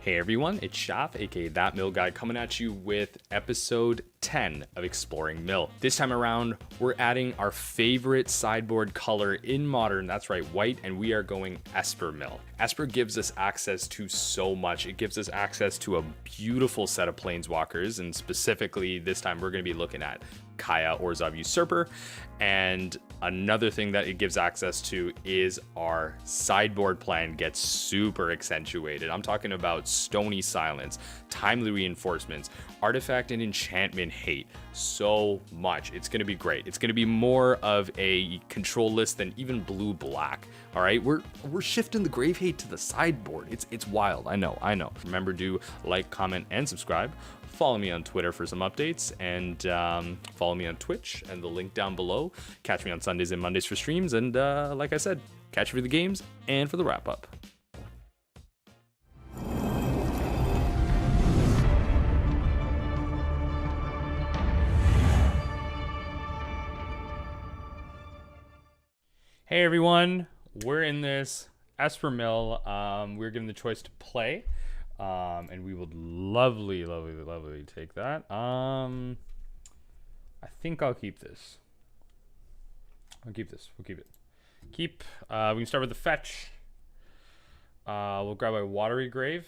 Hey everyone, it's Shaf, aka That Mill Guy, coming at you with episode 10 of Exploring Mill. This time around, we're adding our favorite sideboard color in Modern, that's right, white, and we are going Esper Mill. Esper gives us access to so much. It gives us access to a beautiful set of planeswalkers, and specifically this time we're going to be looking at Kaya Orzhov Usurper, and another thing that it gives access to is our sideboard plan gets super accentuated. I'm talking about Stony Silence, Timely Reinforcements, Artifact and Enchantment Hate. So much. It's going to be great. It's going to be more of a control list than even blue-black. All right, we're shifting the grave hate to the sideboard. It's wild. I know. Remember to like, comment, and subscribe. Follow me on Twitter for some updates, and follow me on Twitch and the link down below. Catch me on Sundays and Mondays for streams, and like I said, catch you for the games and for the wrap up. Hey everyone, we're in this Esper Mill. We're given the choice to play. And we would lovely take that. I think I'll keep this. We'll keep it. We can start with the fetch. We'll grab a Watery Grave.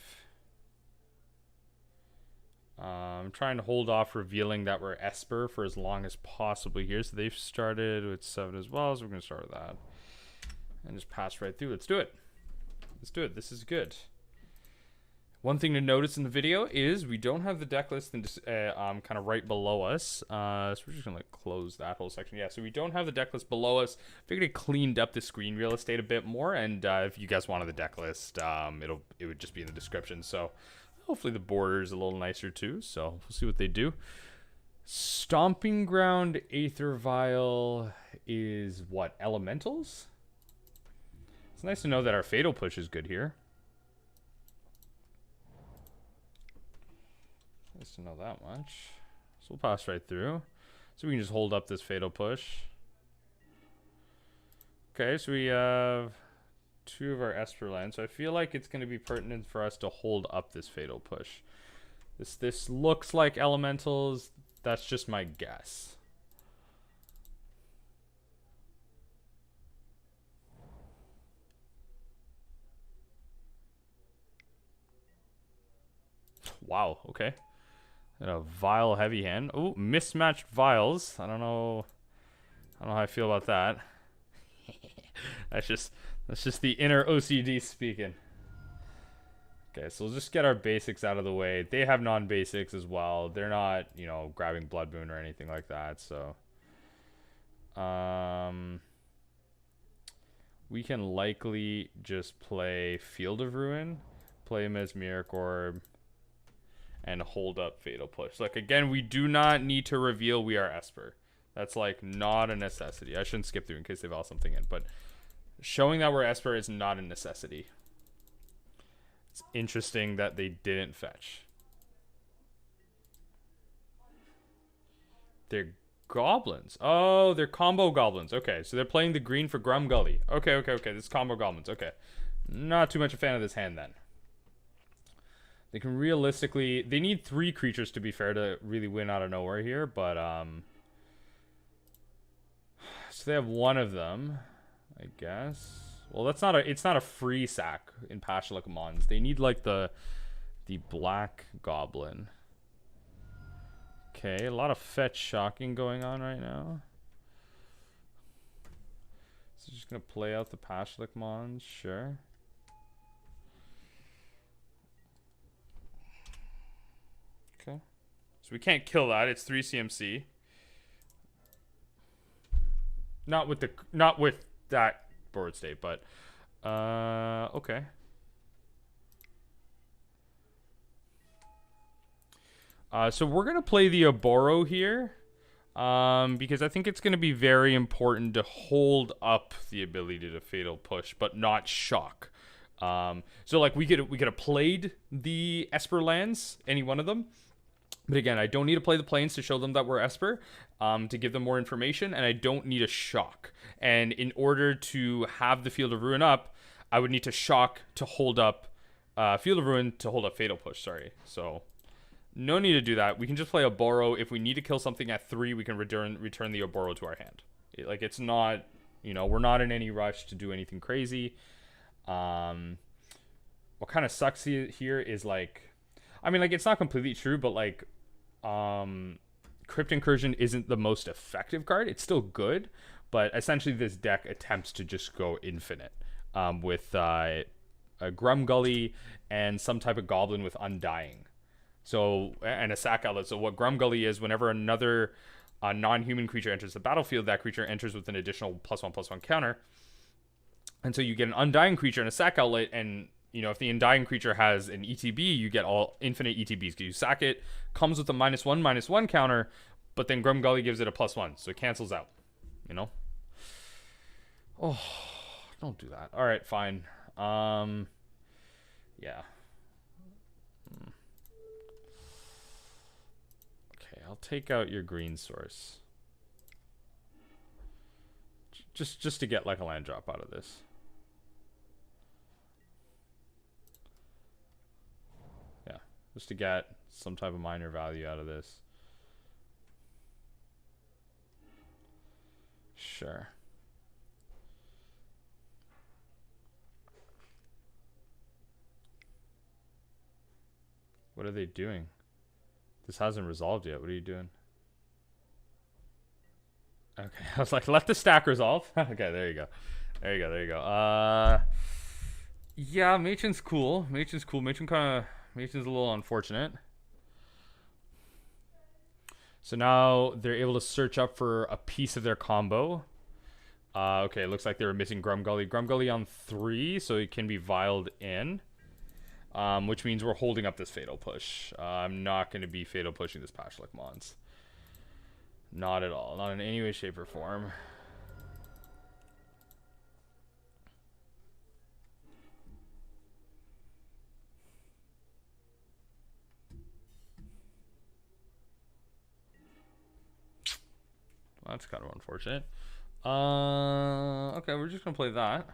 I'm trying to hold off revealing that we're Esper for as long as possible here. So they've started with 7 as well, so we're going to start with that. And just pass right through. Let's do it. This is good. One thing to notice in the video is we don't have the deck list kind of right below us. So we're just going to close that whole section. Yeah, so we don't have the deck list below us. Figured it cleaned up the screen real estate a bit more. And if you guys wanted the deck list, it would just be in the description. So hopefully the border is a little nicer too. So we'll see what they do. Stomping Ground Aether Vial is what? Elementals? It's nice to know that our Fatal Push is good here. Nice to know that much. So we'll pass right through. So we can just hold up this Fatal Push. Okay, so we have 2 of our Esper lands. So I feel like it's going to be pertinent for us to hold up this Fatal Push. This looks like elementals. That's just my guess. Wow, okay. And a Vial heavy hand. Oh, mismatched vials. I don't know how I feel about that. that's just the inner OCD speaking. Okay, so we'll just get our basics out of the way. They have non-basics as well. They're not, grabbing Blood Moon or anything like that, so we can likely just play Field of Ruin, play Mesmeric Orb, and hold up Fatal Push. Like, again, we do not need to reveal we are Esper. That's, not a necessity. I shouldn't skip through in case they've all something in, but showing that we're Esper is not a necessity. It's interesting that they didn't fetch. They're goblins. Oh, they're combo goblins. Okay, so they're playing the green for Grum Gully. Okay. This is combo goblins. Okay. Not too much a fan of this hand, then. They can realistically... They need 3 creatures, to be fair, to really win out of nowhere here, but, so they have 1 of them, I guess. Well, that's not a... It's not a free sack in Ashiok Mons. They need, the black goblin. Okay, a lot of fetch shocking going on right now. So just gonna play out the Ashiok Mons, sure. Okay. So we can't kill that. It's 3 CMC. Not with that board state, but okay. So we're gonna play the Oboro here, because I think it's gonna be very important to hold up the ability to Fatal Push, but not shock. So we could have played the Esper lands, any one of them. But again, I don't need to play the planes to show them that we're Esper, to give them more information, and I don't need a shock. And in order to have the Field of Ruin up, I would need to shock to hold up Field of Ruin to hold a Fatal Push, sorry. So, no need to do that. We can just play Oboro. If we need to kill something at 3, we can return the Oboro to our hand. Like, it's not, you know, we're not in any rush to do anything crazy. What kind of sucks here is, like, I mean, like, it's not completely true, but, like, Crypt Incursion isn't the most effective card. It's still good, but essentially this deck attempts to just go infinite with a Grumgully and some type of goblin with Undying. So, and a sack outlet. So what Grumgully is, whenever another non-human creature enters the battlefield, that creature enters with an additional +1/+1 counter. And so you get an Undying creature and a sack outlet, and you know, if the Undying creature has an ETB, you get all infinite ETBs. You sack it, comes with a -1/-1 counter, but then Grumgully gives it a +1, so it cancels out. You know? Oh, don't do that. All right, fine. Yeah. Okay, I'll take out your green source. Just to get like a land drop out of this. Yeah, just to get some type of minor value out of this. Sure. What are they doing? This hasn't resolved yet. What are you doing? Okay, I was like, let the stack resolve. Okay, there you go. There you go, there you go. Yeah, Machen's cool. Machen's cool. Machen's a little unfortunate. So now they're able to search up for a piece of their combo. Okay, it looks like they were missing Grumgully. Grumgully on 3, so it can be vialed in. Which means we're holding up this Fatal Push. I'm not going to be Fatal Pushing this Pashlik Mons. Not at all. Not in any way, shape, or form. Well, that's kind of unfortunate. Okay, we're just going to play that.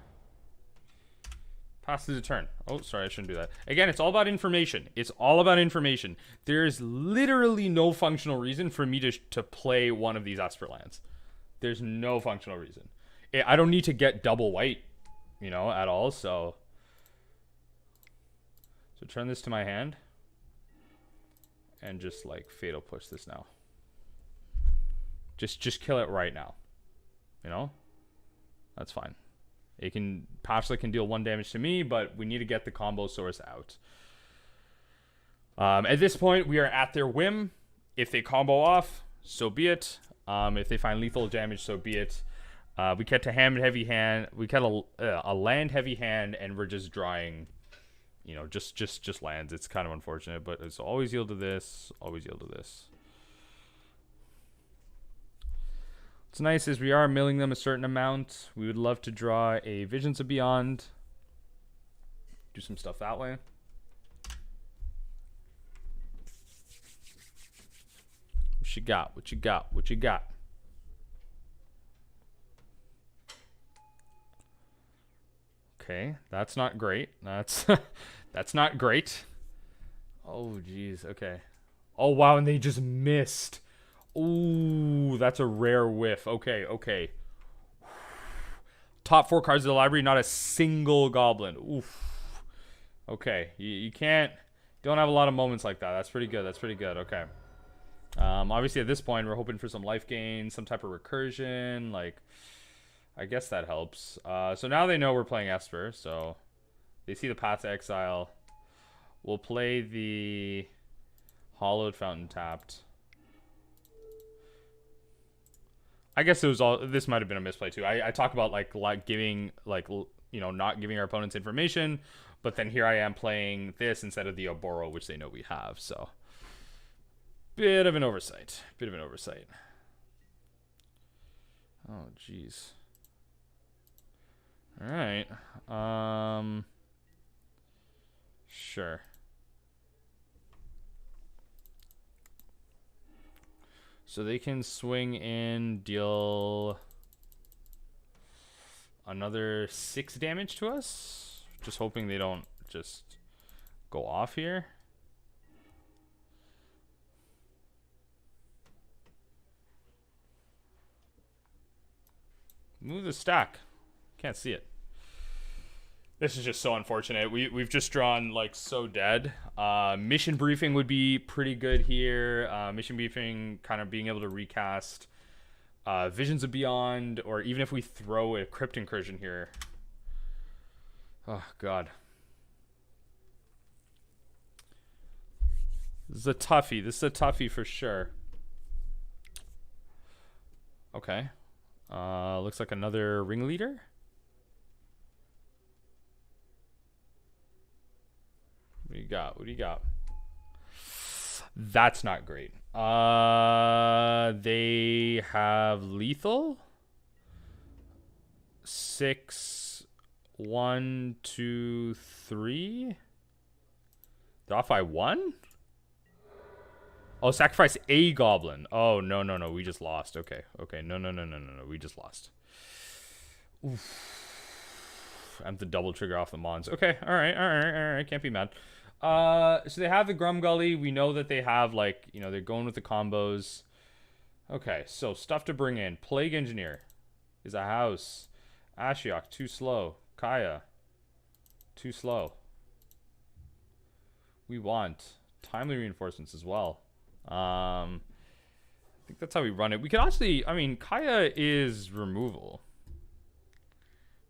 Passes a turn. Oh, sorry, I shouldn't do that. Again, it's all about information. It's all about information. There's literally no functional reason for me to play one of these Esper lands. There's no functional reason. I don't need to get double white, you know, at all, so turn this to my hand. And just, like, Fatal Push this now. Just kill it right now. You know? That's fine. It can, Pashlik can deal 1 damage to me, but we need to get the combo source out. At this point, we are at their whim. If they combo off, so be it. If they find lethal damage, so be it. We get to hand heavy hand. We get a land heavy hand, and we're just drawing, you know, just lands. It's kind of unfortunate, but it's always yield to this. Always yield to this. What's nice is we are milling them a certain amount. We would love to draw a Visions of Beyond. Do some stuff that way. What you got? What you got? What you got? Okay, that's not great. That's that's not great. Oh geez, okay. Oh wow, and they just missed. Ooh, that's a rare whiff. Okay, okay. Top 4 cards of the library, not a single goblin. Oof. Okay, you can't, don't have a lot of moments like that. That's pretty good. That's pretty good. Okay. Obviously at this point we're hoping for some life gain, some type of recursion. Like, I guess that helps. So now they know we're playing Esper, so they see the path to Exile. We'll play the Hallowed Fountain tapped. I guess it was all, this might have been a misplay too. I talk about like giving, like, you know, not giving our opponents information, but then here I am playing this instead of the Oboro, which they know we have. So bit of an oversight. Bit of an oversight. Oh jeez. All right. Sure. So they can swing in, deal another 6 damage to us. Just hoping they don't just go off here. Move the stack. Can't see it. This is just so unfortunate. We've just drawn like so dead. Mission briefing would be pretty good here. Mission briefing kind of being able to recast Visions of Beyond, or even if we throw a Crypt Incursion here. Oh god. This is a toughie. This is a toughie for sure. Okay. Looks like another ringleader. What do you got? What do you got? That's not great. They have lethal. 6, 1, 2, 3. They're off by 1? Oh, sacrifice a goblin. Oh, no, no, no. We just lost. Okay. Okay. No, no, no, no, no, no. We just lost. Oof. I have to double trigger off the mons. Okay. All right. All right. All right. Can't be mad. So they have the Grumgully. We know that they have, like, you know, they're going with the combos. Okay. So stuff to bring in. Plague Engineer is a house. Ashiok, too slow. Kaya, too slow. We want timely reinforcements as well. I think that's how we run it. We could actually, I mean, Kaya is removal.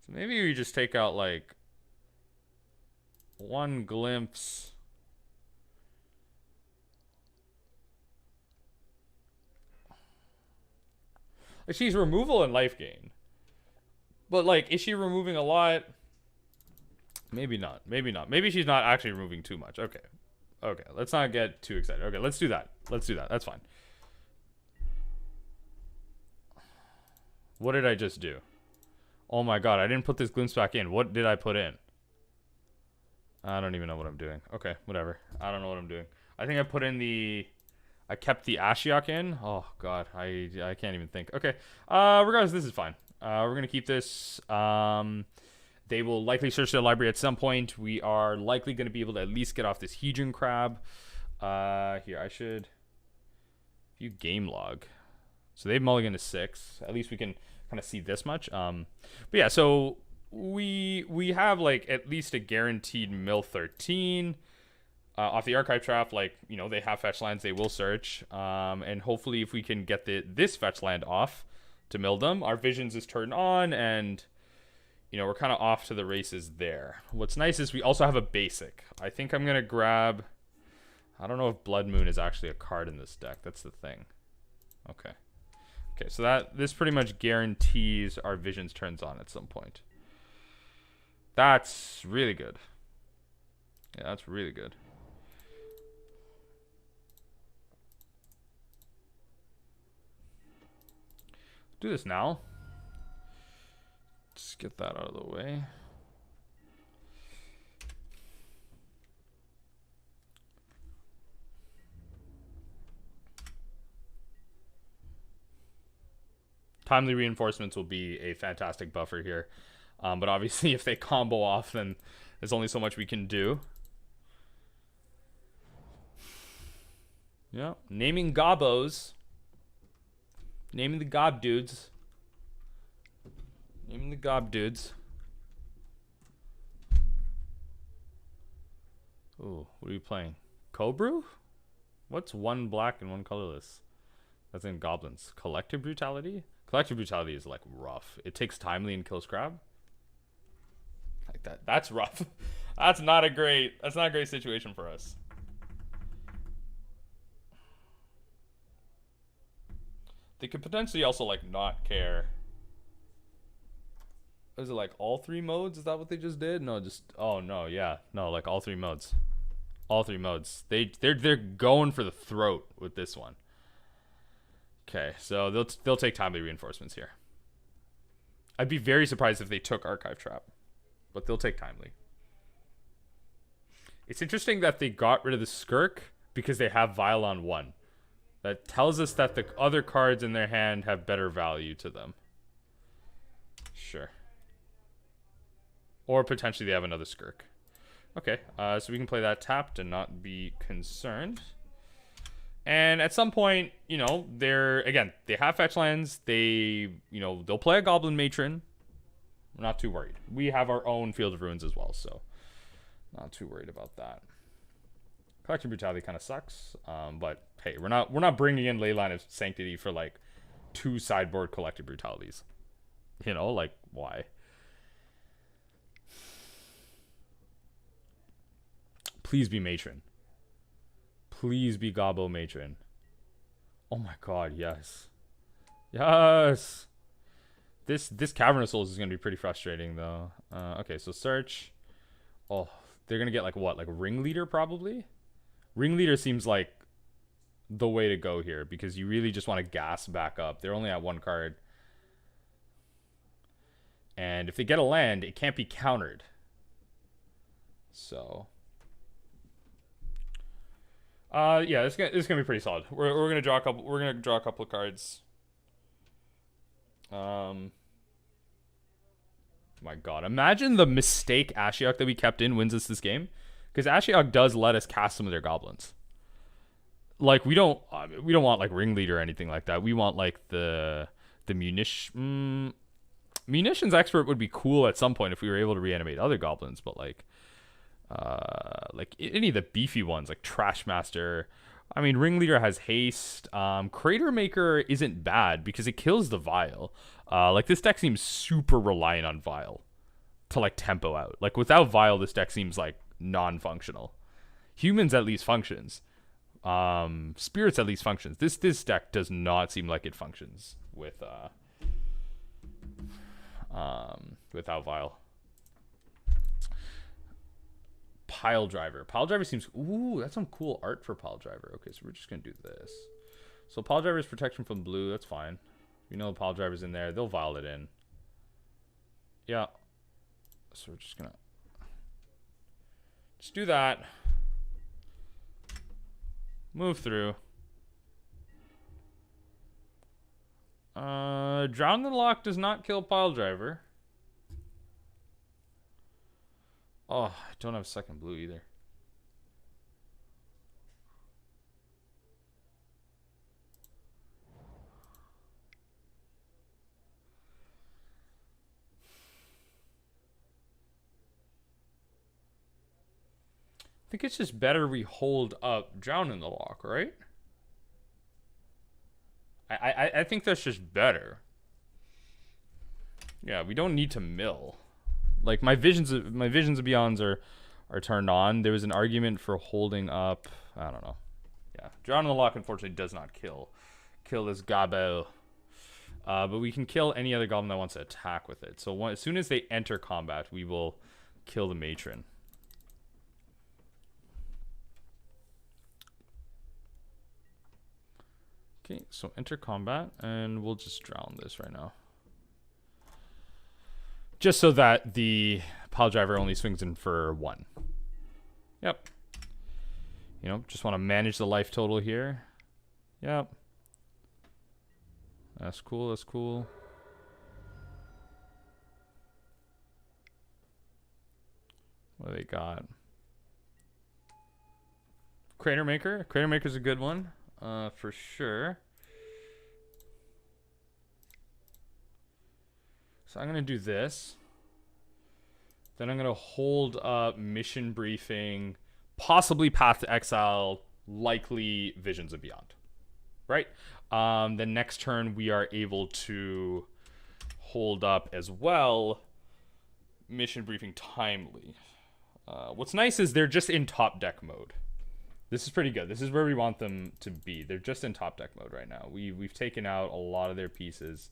So maybe we just take out like 1 glimpse. Like, she's removal and life gain. But like, is she removing a lot? Maybe not. Maybe not. Maybe she's not actually removing too much. Okay. Okay, let's not get too excited. Okay, let's do that. Let's do that. That's fine. What did I just do? Oh my god, I didn't put this glimpse back in. What did I put in? I don't even know what I'm doing. Okay, whatever. I don't know what I'm doing. I think I put in the... I kept the Ashiok in. Oh god, I can't even think. Okay, regardless, this is fine. We're gonna keep this. They will likely search their library at some point. We are likely going to be able to at least get off this Hedron Crab. Here, I should view game log. So they've mulliganed to 6. At least we can kind of see this much. But yeah, so we have like at least a guaranteed mill 13 off the archive trap. Like, you know, they have fetch lands they will search. And hopefully if we can get this fetch land off to mill them, our visions is turned on and... You know, we're kind of off to the races there. What's nice is we also have a basic. I think I'm going to grab... I don't know if Blood Moon is actually a card in this deck. That's the thing. Okay. Okay, so this pretty much guarantees our visions turns on at some point. That's really good. Yeah, that's really good. Do this now. Just get that out of the way. Timely reinforcements will be a fantastic buffer here. But obviously if they combo off, then there's only so much we can do. Yeah, naming gobos. Naming the gob dudes. Naming the gob dudes. Ooh, what are you playing? Cobrew? What's 1 black and 1 colorless? That's in goblins. Collective Brutality? Collective Brutality is like rough. It takes timely and kills crab. Like that. That's rough. That's not a great situation for us. They could potentially also like not care. Is it like all 3 modes? Is that what they just did? No, just oh no, yeah. No, like all 3 modes. All 3 modes. They're going for the throat with this one. Okay, so they'll take timely reinforcements here. I'd be very surprised if they took Archive Trap, but they'll take timely. It's interesting that they got rid of the Skirk because they have Vial on 1. That tells us that the other cards in their hand have better value to them. Sure. Or potentially they have another Skirk. Okay, so we can play that tapped and not be concerned. And at some point, you know, they have fetch lands. They, you know, they'll play a Goblin Matron. I'm not too worried. We have our own Field of Ruins as well, so not too worried about that. Collective Brutality kind of sucks, but hey, we're not bringing in Leyline of Sanctity for like 2 sideboard Collective Brutalities. You know, like why? Please be Matron. Please be Gobbo Matron. Oh my god, yes. Yes! This Cavernous Souls is going to be pretty frustrating, though. Okay, so search. Oh, they're going to get, like, what? Like, Ringleader, probably? Ringleader seems like the way to go here, because you really just want to gas back up. They're only at 1 card. And if they get a land, it can't be countered. So... yeah, it's gonna be pretty solid. We're gonna draw a couple. We're gonna draw a couple of cards. My God, imagine the mistake Ashiok that we kept in wins us this game, because Ashiok does let us cast some of their goblins. Like we don't want like Ringleader or anything like that. We want like the munitions expert would be cool at some point if we were able to reanimate other goblins, but like any of the beefy ones like Trashmaster. I mean, Ringleader has haste. Crater Maker isn't bad because it kills the Vial. Like this deck seems super reliant on Vial to like tempo out. Like without Vial, this deck seems like non-functional. Humans at least functions. Spirits at least functions. This deck does not seem like it functions without Vial. Pile Driver. Pile Driver seems... Ooh, that's some cool art for Pile Driver. Okay, so we're just going to do this. So Pile Driver is protection from blue. That's fine. We know the Pile Driver's in there. They'll Vial it in. Yeah. So we're just going to... Just do that. Move through. Drown the Loch does not kill Pile Driver. Oh, I don't have second blue either. I think it's just better we hold up Drown in the Loch, right? I think that's just better. Yeah, we don't need to mill. Like my visions of Beyonds are turned on. There was an argument for holding up. I don't know. Yeah, Drown in the Loch unfortunately does not kill this Gabo. But we can kill any other goblin that wants to attack with it. So as soon as they enter combat, we will kill the Matron. Okay, so enter combat, and we'll just drown this right now. Just so that the Pile Driver only swings in for 1. Yep. You know, just want to manage the life total here. Yep. That's cool, that's cool. What do they got? Crater Maker. Crater Maker's a good one, for sure. So I'm going to do this. Then I'm going to hold up Mission Briefing, possibly Path to Exile, likely Visions of Beyond. Right? The next turn we are able to hold up as well Mission Briefing Timely. What's nice is they're just in top deck mode. This is pretty good. This is where we want them to be. They're just in top deck mode right now. We've taken out a lot of their pieces.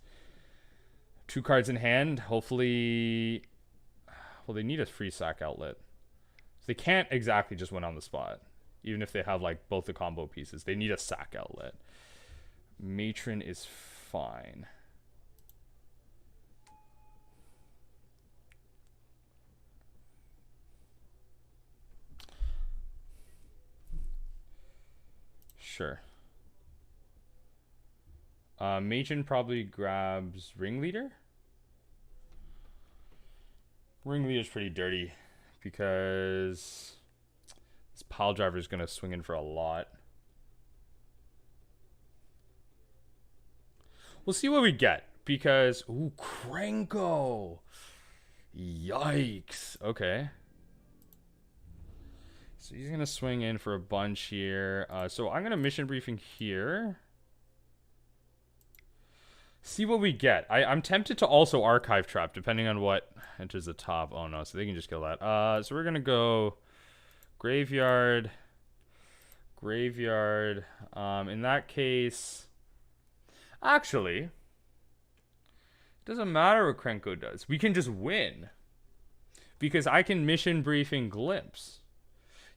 2 cards in hand. Hopefully... Well, they need a free sack outlet. So they can't exactly just win on the spot. Even if they have, like, both the combo pieces. They need a sack outlet. Matron is fine. Sure. Matron probably grabs Ringleader. Ringleader's pretty dirty because this pile driver is going to swing in for a lot. We'll see what we get, because... Ooh, Krenko! Yikes. Okay. So he's going to swing in for a bunch here. So I'm going to mission briefing here. See what we get. I'm tempted to also Archive Trap, depending on what enters the top. Oh, no. So they can just kill that. So we're going to go Graveyard. Graveyard. In that case... Actually, it doesn't matter what Krenko does. We can just win. Because I can mission briefing Glimpse.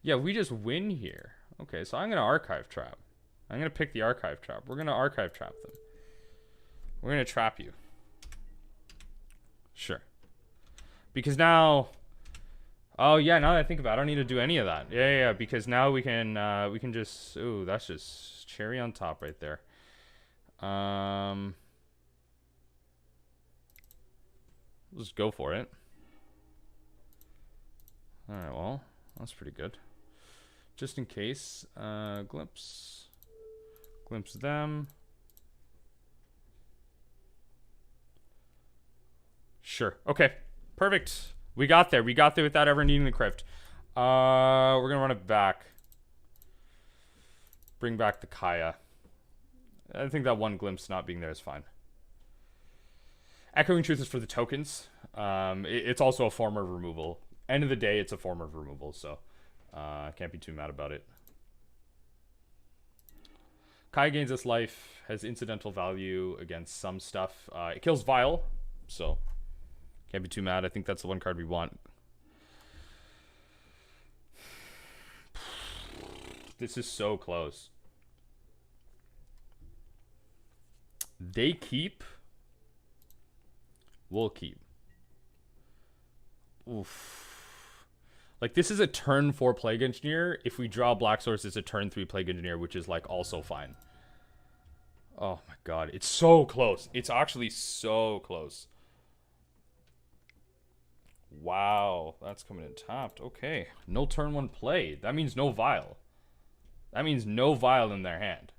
Yeah, we just win here. Okay, so I'm going to Archive Trap. I'm going to pick the Archive Trap. We're going to Archive Trap them. We're going to trap you. Sure. Because now... Oh, yeah, now that I think about it, I don't need to do any of that. Yeah, because now we can just... Ooh, that's just cherry on top right there. Let's go for it. Alright, well, that's pretty good. Just in case, Glimpse them. Sure. Okay. Perfect. We got there. We got there without ever needing the crypt. We're gonna run it back. Bring back the Kaya. I think that one Glimpse not being there is fine. Echoing Truth is for the tokens. It's also a form of removal. End of the day, it's a form of removal, so I can't be too mad about it. Kai gains this life, has incidental value against some stuff. It kills Vile, so can't be too mad. I think that's the one card we want. This is so close. They keep. We'll keep. Oof. Like, this is a turn 4 Plague Engineer. If we draw Black Source, it's a turn 3 Plague Engineer, which is, like, also fine. Oh, my God. It's so close. It's actually so close. Wow. That's coming in tapped. Okay. No turn 1 play. That means no Vial. That means no Vial in their hand.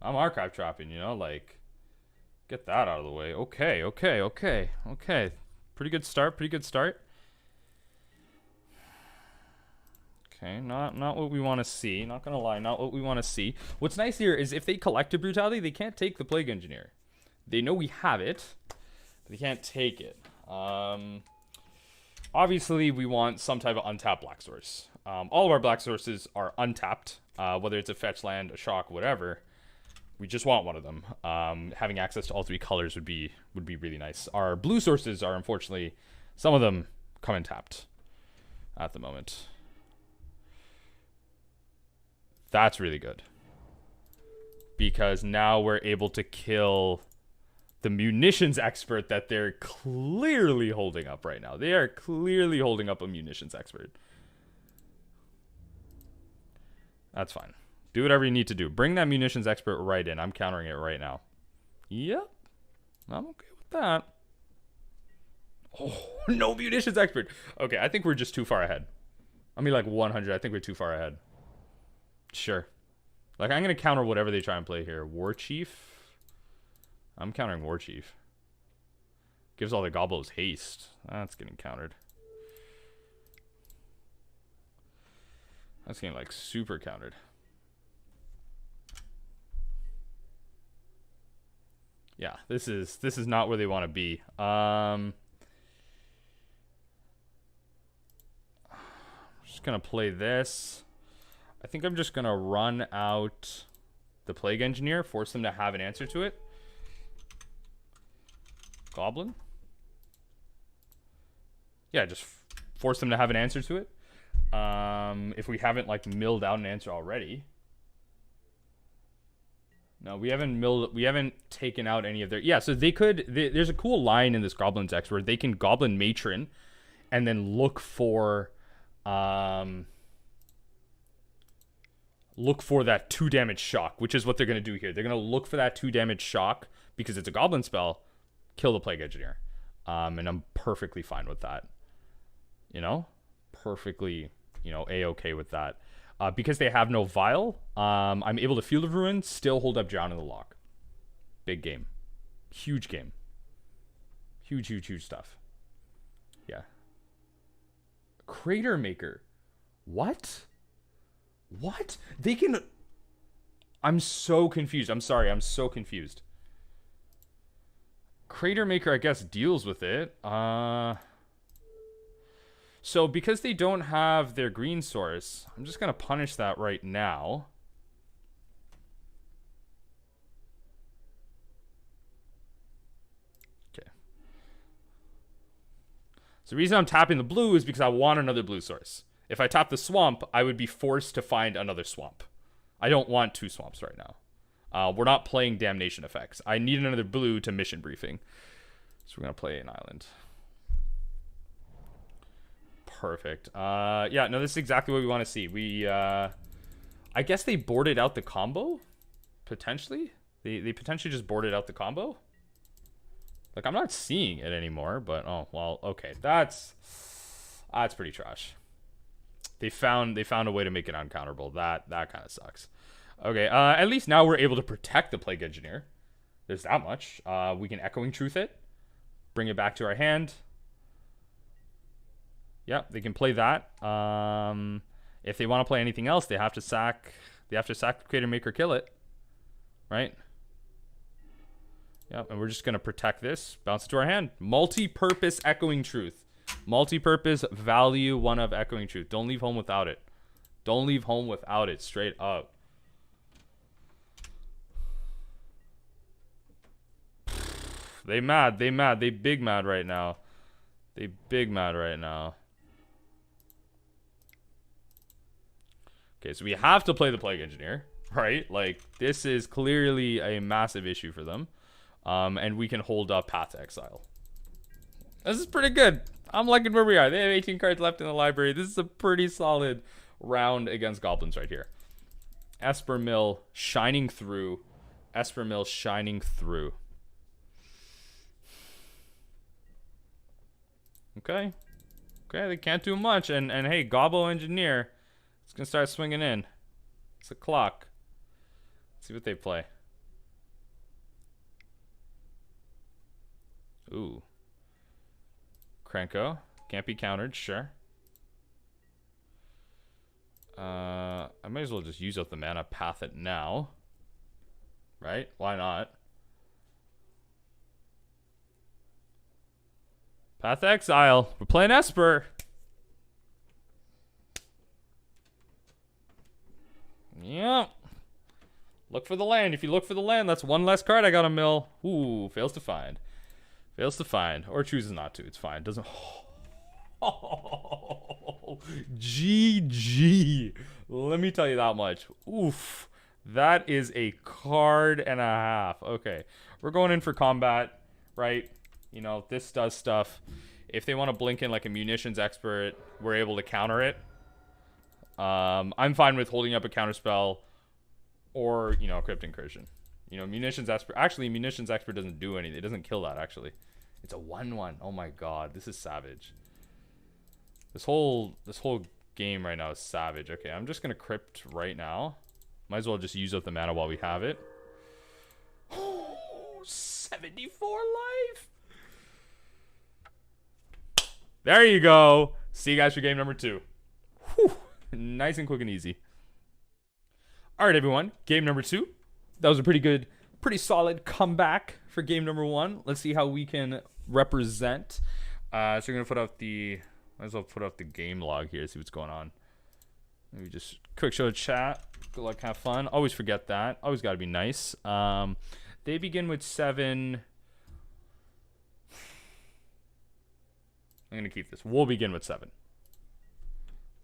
I'm Archive Trapping, you know, like, get that out of the way. Okay. Pretty good start, Okay, not what we want to see. Not gonna lie, not what we want to see. What's nice here is if they collected Brutality, they can't take the Plague Engineer. They know we have it, but they can't take it. Obviously, we want some type of untapped Black Source. All of our Black Sources are untapped, whether it's a fetch land, a shock, whatever. We just want one of them. Having access to all 3 colors would be really nice. Our blue sources are, unfortunately, some of them come in tapped at the moment. That's really good. Because now we're able to kill the munitions expert that they're clearly holding up right now. They are clearly holding up a munitions expert. That's fine. Do whatever you need to do. Bring that munitions expert right in. I'm countering it right now. Yep. I'm okay with that. Oh, no munitions expert. Okay, I think we're just too far ahead. I mean, like 100. I think we're too far ahead. Sure. Like, I'm going to counter whatever they try and play here. War Chief. I'm countering War Chief. Gives all the gobbles haste. That's getting countered. That's getting, like, super countered. Yeah, this is not where they want to be. Just gonna play this. I think I'm just gonna run out the Plague Engineer, force them to have an answer to it. Goblin. Yeah, just force them to have an answer to it. If we haven't like milled out an answer already. No, we haven't taken out any of their... Yeah, so they could... there's a cool line in this Goblin's X where they can Goblin Matron and then look for that 2 damage shock, which is what they're going to do here. They're going to look for that 2 damage shock because it's a Goblin spell, kill the Plague Engineer. And I'm perfectly fine with that. You know? Perfectly, you know, A-okay with that. Because they have no Vial, I'm able to Field of Ruin, still hold up Drown in the Loch. Big game. Huge game. Huge, huge, huge stuff. Yeah. Crater Maker. What? What? They can... I'm so confused. I'm sorry. I'm so confused. Crater Maker, I guess, deals with it. So because they don't have their green source, I'm just going to punish that right now. Okay. So the reason I'm tapping the blue is because I want another blue source. If I tap the swamp, I would be forced to find another swamp. I don't want 2 swamps right now. We're not playing Damnation effects. I need another blue to mission briefing. So we're going to play an island. Perfect. Yeah, no, this is exactly what we want to see. We, I guess they boarded out the combo? Potentially? They potentially just boarded out the combo? Like, I'm not seeing it anymore, but, oh, well, okay. That's pretty trash. They found a way to make it uncounterable. That kind of sucks. Okay, at least now we're able to protect the Plague Engineer. There's that much. We can Echoing Truth it. Bring it back to our hand. Yep, they can play that. If they want to play anything else, they have to sack Crater Maker, kill it. Right? Yep, and we're just gonna protect this. Bounce it to our hand. Multi-purpose Echoing Truth. Multi-purpose value 1 of Echoing Truth. Don't leave home without it. Don't leave home without it. Straight up. They mad. They mad. They big mad right now. They big mad right now. Okay, so we have to play the Plague Engineer, right? Like, this is clearly a massive issue for them. And we can hold up Path to Exile. This is pretty good. I'm liking where we are. They have 18 cards left in the library. This is a pretty solid round against goblins right here. Esper Mill shining through. Esper Mill shining through. Okay. Okay, they can't do much. And hey, Gobbo Engineer is going to start swinging in. It's a clock. Let's see what they play. Ooh. Krenko. Can't be countered, sure. I might as well just use up the mana, path it now. Right? Why not? Path to Exile. We're playing Esper. Yep. Look for the land. If you look for the land, that's 1 less card I gotta mill. Ooh, fails to find. Fails to find. Or chooses not to. It's fine. Doesn't... Oh, GG. Let me tell you that much. Oof. That is a card and a half. Okay. We're going in for combat, right? You know, this does stuff. If they want to blink in like a munitions expert, we're able to counter it. I'm fine with holding up a counterspell or, you know, Crypt Incursion. You know, munitions expert. Actually, munitions expert doesn't do anything. It doesn't kill that, actually. It's a 1/1. Oh my god, this is savage. This whole game right now is savage. Okay, I'm just gonna crypt right now. Might as well just use up the mana while we have it. 74 life. There you go. See you guys for game number 2. Whew. Nice and quick and easy. All right, everyone. Game number 2. That was a pretty good, pretty solid comeback for game number 1. Let's see how we can represent. So we're gonna put up the. Might as well put up the game log here. See what's going on. Maybe just quick show chat. Good luck, have fun. Always forget that. Always got to be nice. They begin with 7. I'm gonna keep this. We'll begin with 7.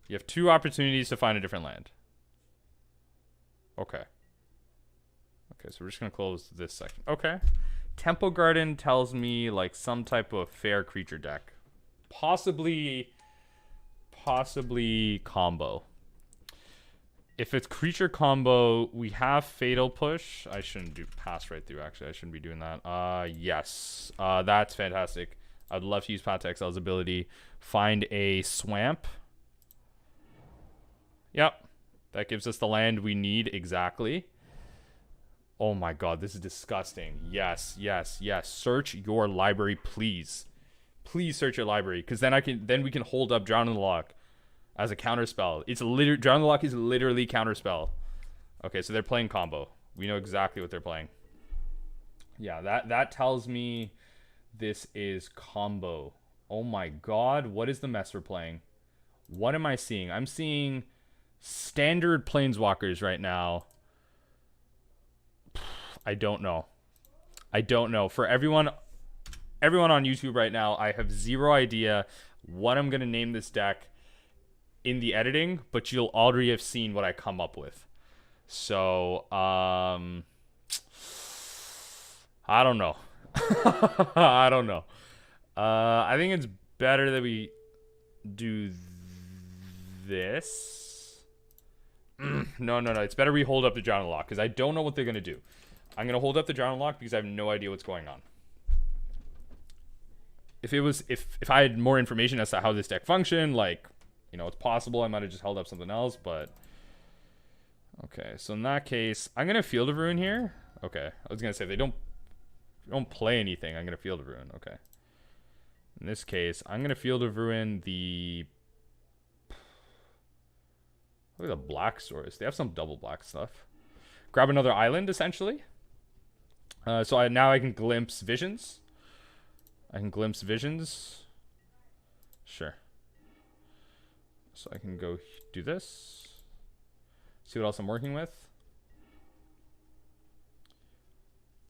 You have 2 opportunities to find a different land. Okay. Okay, so we're just gonna close this section. Okay. Temple Garden tells me like some type of fair creature deck. Possibly combo. If it's creature combo, we have Fatal Push. I shouldn't do pass right through, actually. I shouldn't be doing that. Yes. That's fantastic. I'd love to use Path to Exile's ability. Find a Swamp. Yep. That gives us the land we need exactly. Oh my god, this is disgusting. Yes, yes, yes. Search your library, please. Please search your library, because then we can hold up Drown in the Loch as a counter spell. It's literally Drown in the Loch is literally counter spell. Okay, so they're playing combo. We know exactly what they're playing. Yeah, that tells me this is combo. Oh my god, what is the mess we're playing? What am I seeing? I'm seeing standard planeswalkers right now. I don't know. I don't know. For everyone on YouTube right now, I have zero idea what I'm going to name this deck in the editing, but you'll already have seen what I come up with. So, I don't know. I don't know. I think it's better that we do this. No. It's better we hold up the Drown in the Loch, because I don't know what they're going to do. I'm going to hold up the Drown in the Loch because I have no idea what's going on. If I had more information as to how this deck functioned, like, you know, it's possible I might have just held up something else, but... Okay, so in that case, I'm going to Field of Ruin here. Okay, I was going to say, if they don't play anything, I'm going to Field of Ruin. Okay. In this case, I'm going to Field of Ruin the... Look at the black source. They have some double black stuff. Grab another island, essentially. So now I can Glimpse Visions. I can Glimpse Visions. Sure. So I can go do this. See what else I'm working with.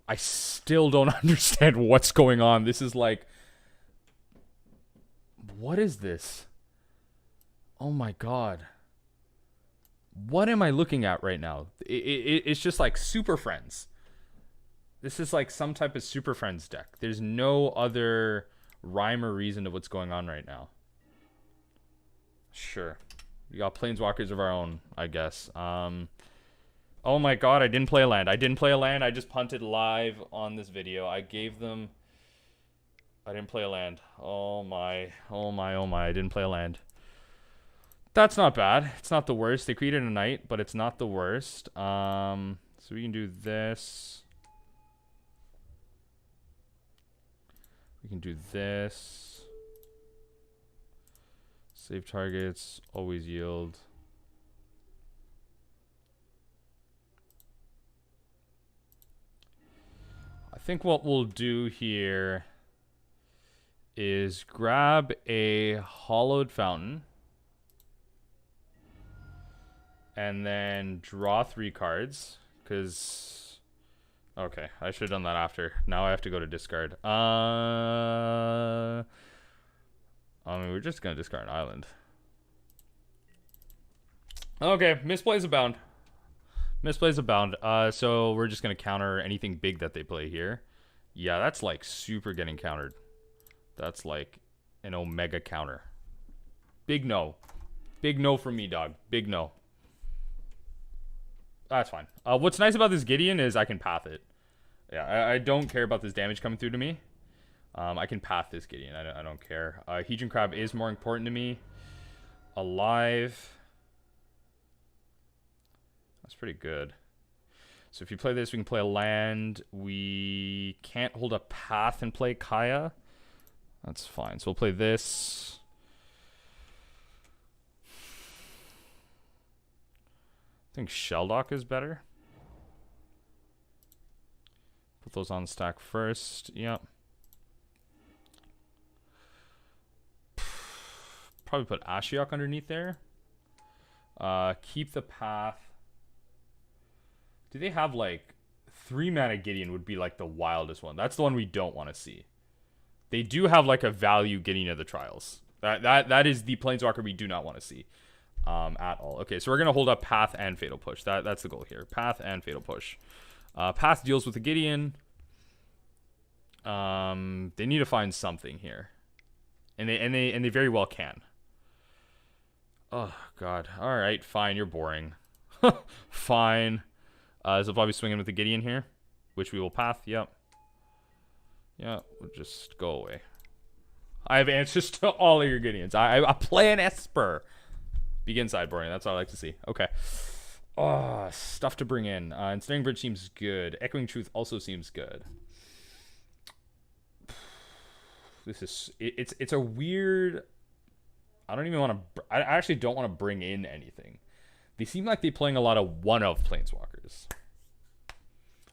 I still don't understand what's going on. This is like... What is this? Oh my god. What am I looking at right now? It's just like Super Friends. This is like some type of Super Friends deck. There's no other rhyme or reason to what's going on right now. Sure. We got Planeswalkers of our own, I guess. Oh my god, I didn't play a land. I just punted live on this video. I didn't play a land. Oh my. I didn't play a land. That's not bad. It's not the worst. They created a knight, but it's not the worst. So we can do this. We can do this. Save targets. Always yield. I think what we'll do here is grab a Hallowed Fountain. And then draw 3 cards. Because... Okay, I should have done that after. Now I have to go to discard. I mean, we're just going to discard an island. Okay, misplays abound. Misplays abound. So we're just going to counter anything big that they play here. Yeah, that's like super getting countered. That's like an Omega counter. Big no. Big no from me, dog. Big no. That's fine. What's nice about this Gideon is I can path it. Yeah, I don't care about this damage coming through to me. I can path this Gideon. I don't care. Hedron Crab is more important to me. Alive. That's pretty good. So if you play this, we can play a land. We can't hold a path and play Kaya. That's fine. So we'll play this. I think Shelldock is better. Put those on stack first. Yep. Probably put Ashiok underneath there. Keep the path. Do they have like 3-mana Gideon would be like the wildest one. That's the one we don't want to see. They do have like a value Gideon of the Trials. That is the Planeswalker we do not want to see. At all. Okay, so we're gonna hold up Path and Fatal Push. That's the goal here. Path and Fatal Push. Path deals with the Gideon. They need to find something here, and they very well can. Oh god. All right, fine. You're boring. Fine. So probably swinging with the Gideon here, which we will path. Yep. Yeah, we'll just go away. I have answers to all of your Gideons. I play an Esper. Begin sideboarding. That's all I like to see. Okay. Oh, stuff to bring in. Ensnaring Bridge seems good. Echoing Truth also seems good. This is... It's a weird... I don't even want to... I actually don't want to bring in anything. They seem like they're playing a lot of one-of Planeswalkers.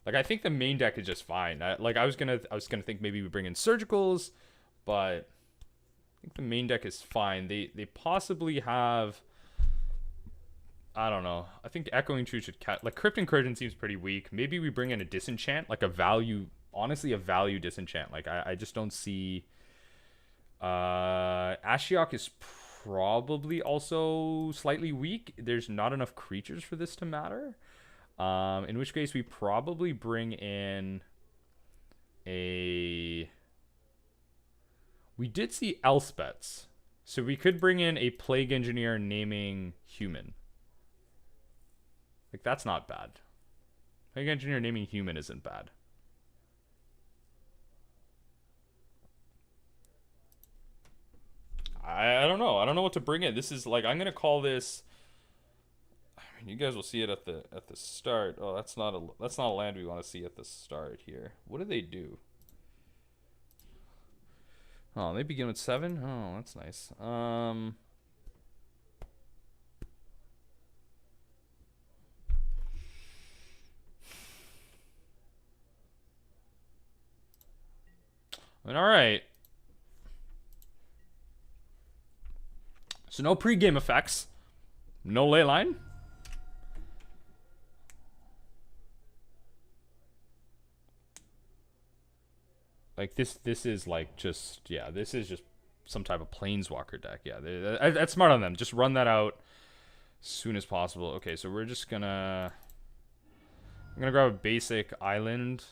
Like, I think the main deck is just fine. I was gonna think maybe we bring in Surgicals, but I think the main deck is fine. They possibly have... I don't know. I think Echoing Truth should like Crypt Incursion seems pretty weak. Maybe we bring in a Disenchant, like a value, honestly a value Disenchant. Like I just don't see. Ashiok is probably also slightly weak. There's not enough creatures for this to matter. In which case we probably bring in a. We did see Elspeths, so we could bring in a Plague Engineer naming Human. Like, that's not bad. Plague Engineer naming Human isn't bad. I don't know. I don't know what to bring in. This is like, I'm gonna call this. I mean, you guys will see it at the start. Oh, that's not a land we want to see at the start here. What do they do? Oh, they begin with 7. Oh, that's nice. I mean, all right. So no pre-game effects. No Leyline. Like this is like just, yeah, this is just some type of Planeswalker deck. Yeah, that's smart on them. Just run that out as soon as possible. Okay, so we're just gonna... I'm gonna grab a basic island.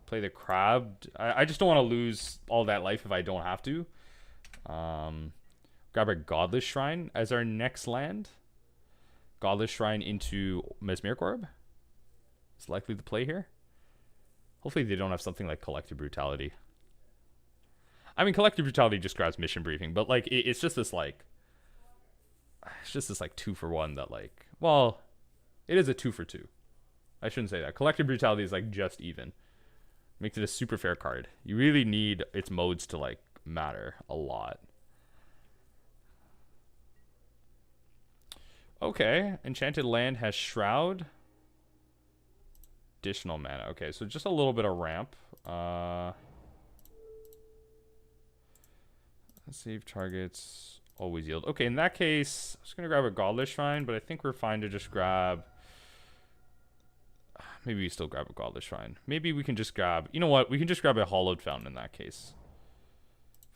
Play the crab. I just don't want to lose all that life if I don't have to. Grab a Godless Shrine as our next land. Godless Shrine into Mesmeric Orb. It's likely the play here. Hopefully they don't have something like Collective Brutality. I mean, Collective Brutality just grabs Mission Briefing, but like it's just this like... It's just this like 2-for-1 that like... Well, it is a 2-for-2. I shouldn't say that. Collective Brutality is like just even. Makes it a super fair card. You really need its modes to like matter a lot. Okay, Enchanted Land has Shroud. Additional mana. Okay, so just a little bit of ramp. Save targets. Always yield. Okay, in that case, I'm just gonna grab a Godless Shrine, but I think we're fine to just grab... Maybe we still grab a Godless Shrine. Maybe we can just grab... You know what? We can just grab a Hallowed Fountain in that case.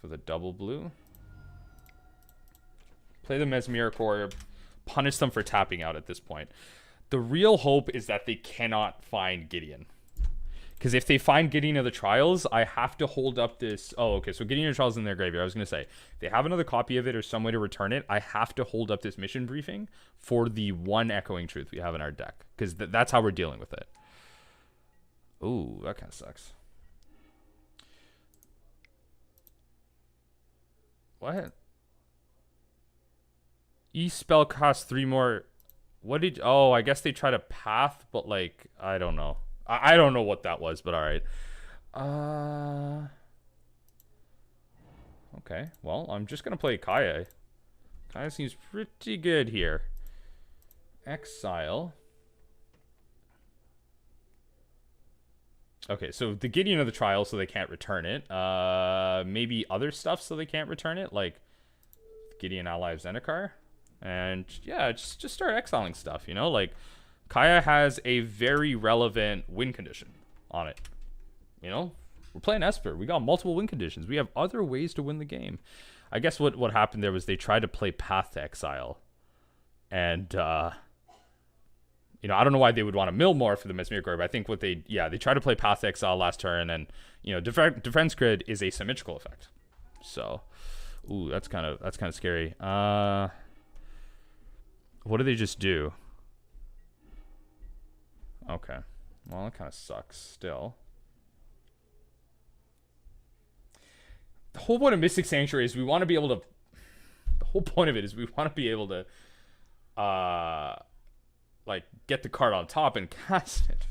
For the double blue. Play the Mesmeric Orb. Punish them for tapping out at this point. The real hope is that they cannot find Gideon. Because if they find Gideon of the Trials, I have to hold up this... Oh, okay. So Gideon of the Trials in their graveyard. I was going to say, if they have another copy of it or some way to return it, I have to hold up this mission briefing for the one Echoing Truth we have in our deck. Because that's how we're dealing with it. Ooh, that kind of sucks. What? E-spell costs 3 more... What did... Oh, I guess they try to path, but like, I don't know. I don't know what that was, but alright. Okay, well, I'm just going to play Kaya. Kaya seems pretty good here. Exile. Okay, so the Gideon of the Trial, so they can't return it. Maybe other stuff so they can't return it, like Gideon Ally of Zendikar. And yeah, just start exiling stuff, you know? Like, Kaya has a very relevant win condition on it. You know? We're playing Esper. We got multiple win conditions. We have other ways to win the game. I guess what happened there was they tried to play Path to Exile. And, you know, I don't know why they would want to mill more for the Mesmeric Orb. I think what they tried to play Path to Exile last turn, and, you know, Defense Grid is a symmetrical effect. So, ooh, that's kind of scary. What do they just do? Okay. Well, that kind of sucks still. The whole point of Mystic Sanctuary is we want to be able to... The whole point of it is we want to be able to... like, get the card on top and cast it.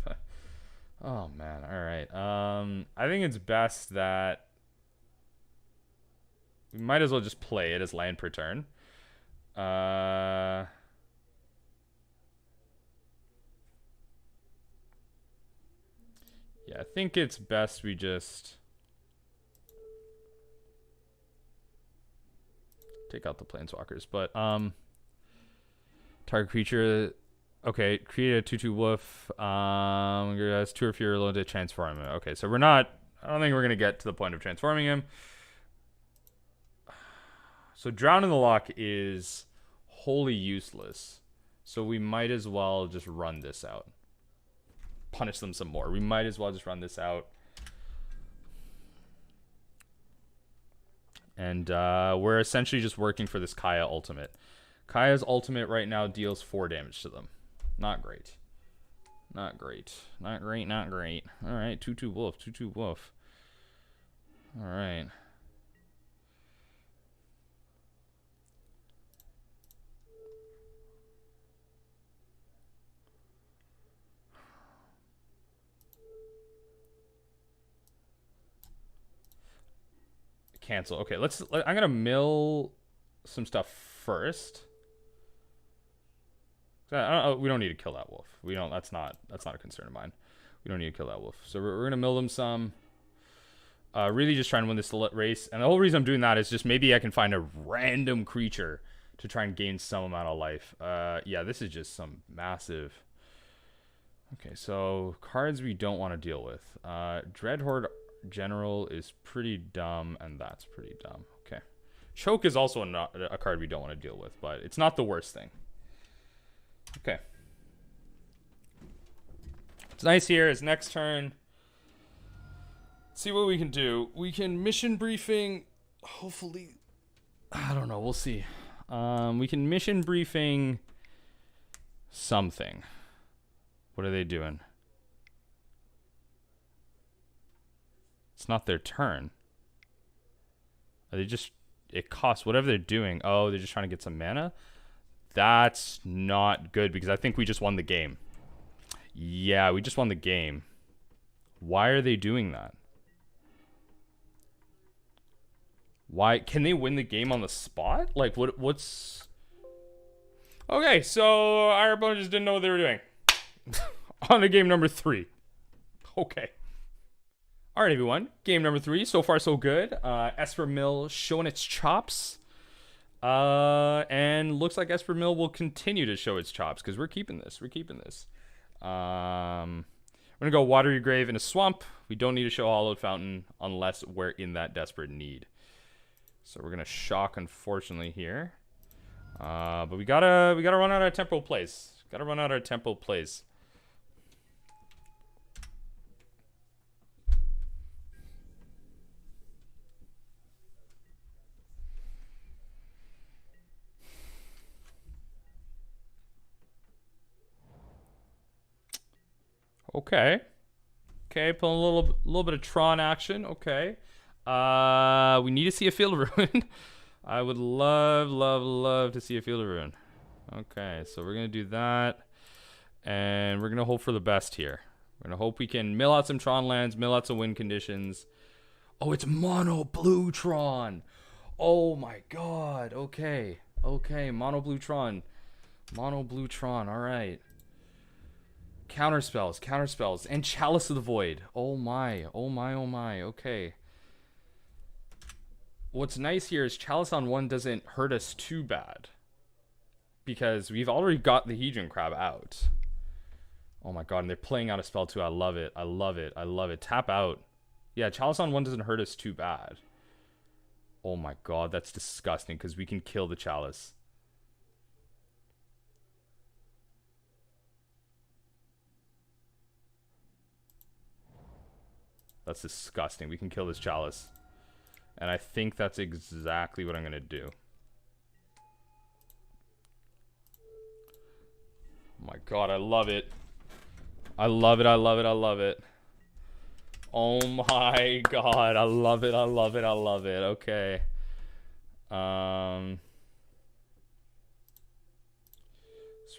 Oh, man. Alright. I think it's best that... We might as well just play it as land per turn. Yeah, I think it's best we just take out the planeswalkers. But target creature, okay, create a 2/2 wolf. Has 2 or fewer limited transform him. Okay, so we're not. I don't think we're gonna get to the point of transforming him. So drown in the Loch is wholly useless. So we might as well just run this out. Punish them some more. We might as well just run this out. And we're essentially just working for this Kaya ultimate. Kaya's ultimate right now deals 4 damage to them. Not great. Not great. Not great, not great. Alright, 2/2 wolf, 2/2 wolf. Alright. Cancel. Okay, I'm gonna mill some stuff first. We don't need to kill that wolf. We don't. That's not a concern of mine. We don't need to kill that wolf. So we're gonna mill them some. Really just trying to win this race. And the whole reason I'm doing that is just maybe I can find a random creature to try and gain some amount of life. Yeah, this is just some massive. Okay, so cards we don't want to deal with. Dreadhorde General is pretty dumb, and that's pretty dumb. Okay. Choke is also a card we don't want to deal with, but it's not the worst thing. Okay. It's nice here. It's next turn. Let's see what we can do. We can mission briefing. Hopefully. I don't know. We'll see. We can mission briefing something. What are they doing? It's not their turn. Are they just... It costs whatever they're doing. Oh, they're just trying to get some mana? That's not good because I think we just won the game. Yeah, we just won the game. Why are they doing that? Why? Can they win the game on the spot? Like, what's... Okay, so our opponent just didn't know what they were doing. On to game number 3. Okay. Alright, everyone. Game number 3. So far, so good. Esper Mill showing its chops. And looks like Esper Mill will continue to show its chops because we're keeping this. We're keeping this. We're going to go Watery Grave in a swamp. We don't need to show Hallowed Fountain unless we're in that desperate need. So we're going to shock, unfortunately, here. But we gotta run out of temporal plays. Gotta run out of temporal plays. Okay. Okay, pulling a little bit of Tron action. Okay. We need to see a Field of Ruin. I would love to see a Field of Ruin. Okay, so we're gonna do that. And we're gonna hope for the best here. We're gonna hope we can mill out some Tron lands, mill out some win conditions. Oh, it's mono blue Tron. Oh my god. Okay. Okay, mono blue Tron. Mono blue Tron, alright. Counterspells, and Chalice of the Void. Oh my, okay. What's nice here is Chalice on 1 doesn't hurt us too bad. Because we've already got the Hedron Crab out. Oh my god, and they're playing out a spell too. I love it. Tap out. Yeah, Chalice on 1 doesn't hurt us too bad. Oh my god, that's disgusting because we can kill the Chalice. That's disgusting. We can kill this Chalice. And I think that's exactly what I'm going to do. my god, I love it. I love it, I love it, I love it. Oh my god, I love it, I love it, I love it. Okay. So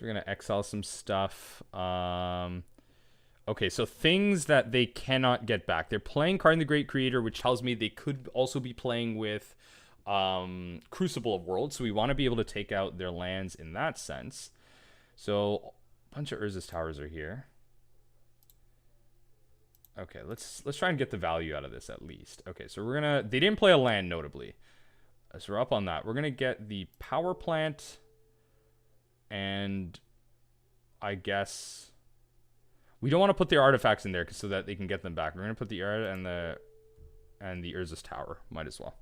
we're gonna exile some stuff. Okay, so things that they cannot get back. They're playing Card in the Great Creator, which tells me they could also be playing with Crucible of Worlds. So we want to be able to take out their lands in that sense. So a bunch of Urza's Towers are here. Okay, let's try and get the value out of this at least. Okay, so we're gonna... They didn't play a land, notably. So we're up on that. We're gonna get the Power Plant, and I guess we don't want to put their artifacts in there so that they can get them back. We're gonna put the Ard and the Urza's Tower. Might as well.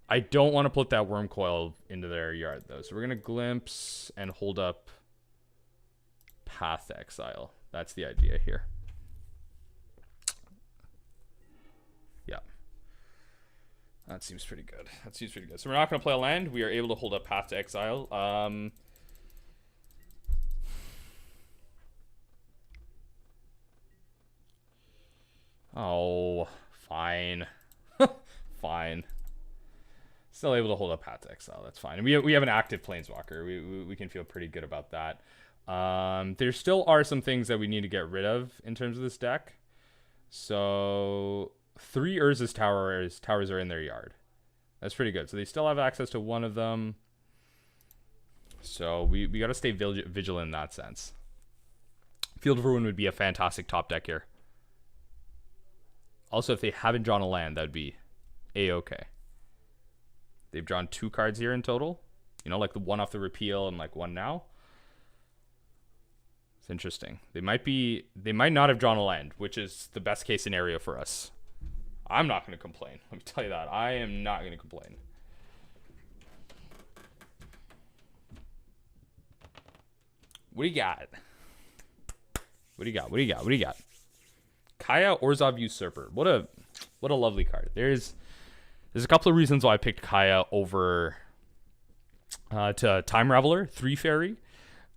I don't want to put that Worm Coil into their yard though. So we're gonna Glimpse and hold up Path to Exile. That's the idea here. Yeah. That seems pretty good. That seems pretty good. So we're not going to play a land. We are able to hold up Path to Exile. Oh, fine. Fine. Still able to hold up Path to Exile. That's fine. And we have an active Planeswalker. We can feel pretty good about that. There still are some things that we need to get rid of in terms of this deck. So 3 Urza's towers are in their yard. That's pretty good. So they still have access to one of them. So we got to stay vigilant in that sense. Field of Ruin would be a fantastic top deck here. Also, if they haven't drawn a land, that'd be A-okay. They've drawn 2 cards here in total. You know, like the one off the repeal and like one now. It's interesting. They might not have drawn a land, which is the best case scenario for us. I'm not going to complain. Let me tell you that. I am not going to complain. What do you got? What do you got? What do you got? What do you got? Kaya Orzhov Usurper. What a lovely card. There's a couple of reasons why I picked Kaya over to Time Raveler, 3 Fairy.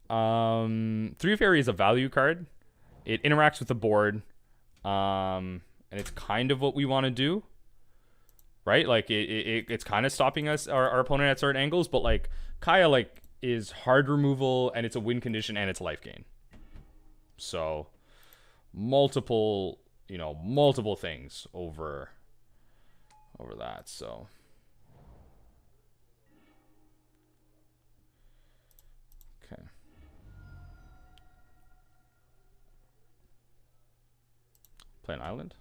3 Fairy is a value card. It interacts with the board. And it's kind of what we want to do. Right? Like it's kind of stopping us, our opponent at certain angles, but like Kaya like is hard removal and it's a win condition and it's life gain. So multiple things over that. So okay. Play an island.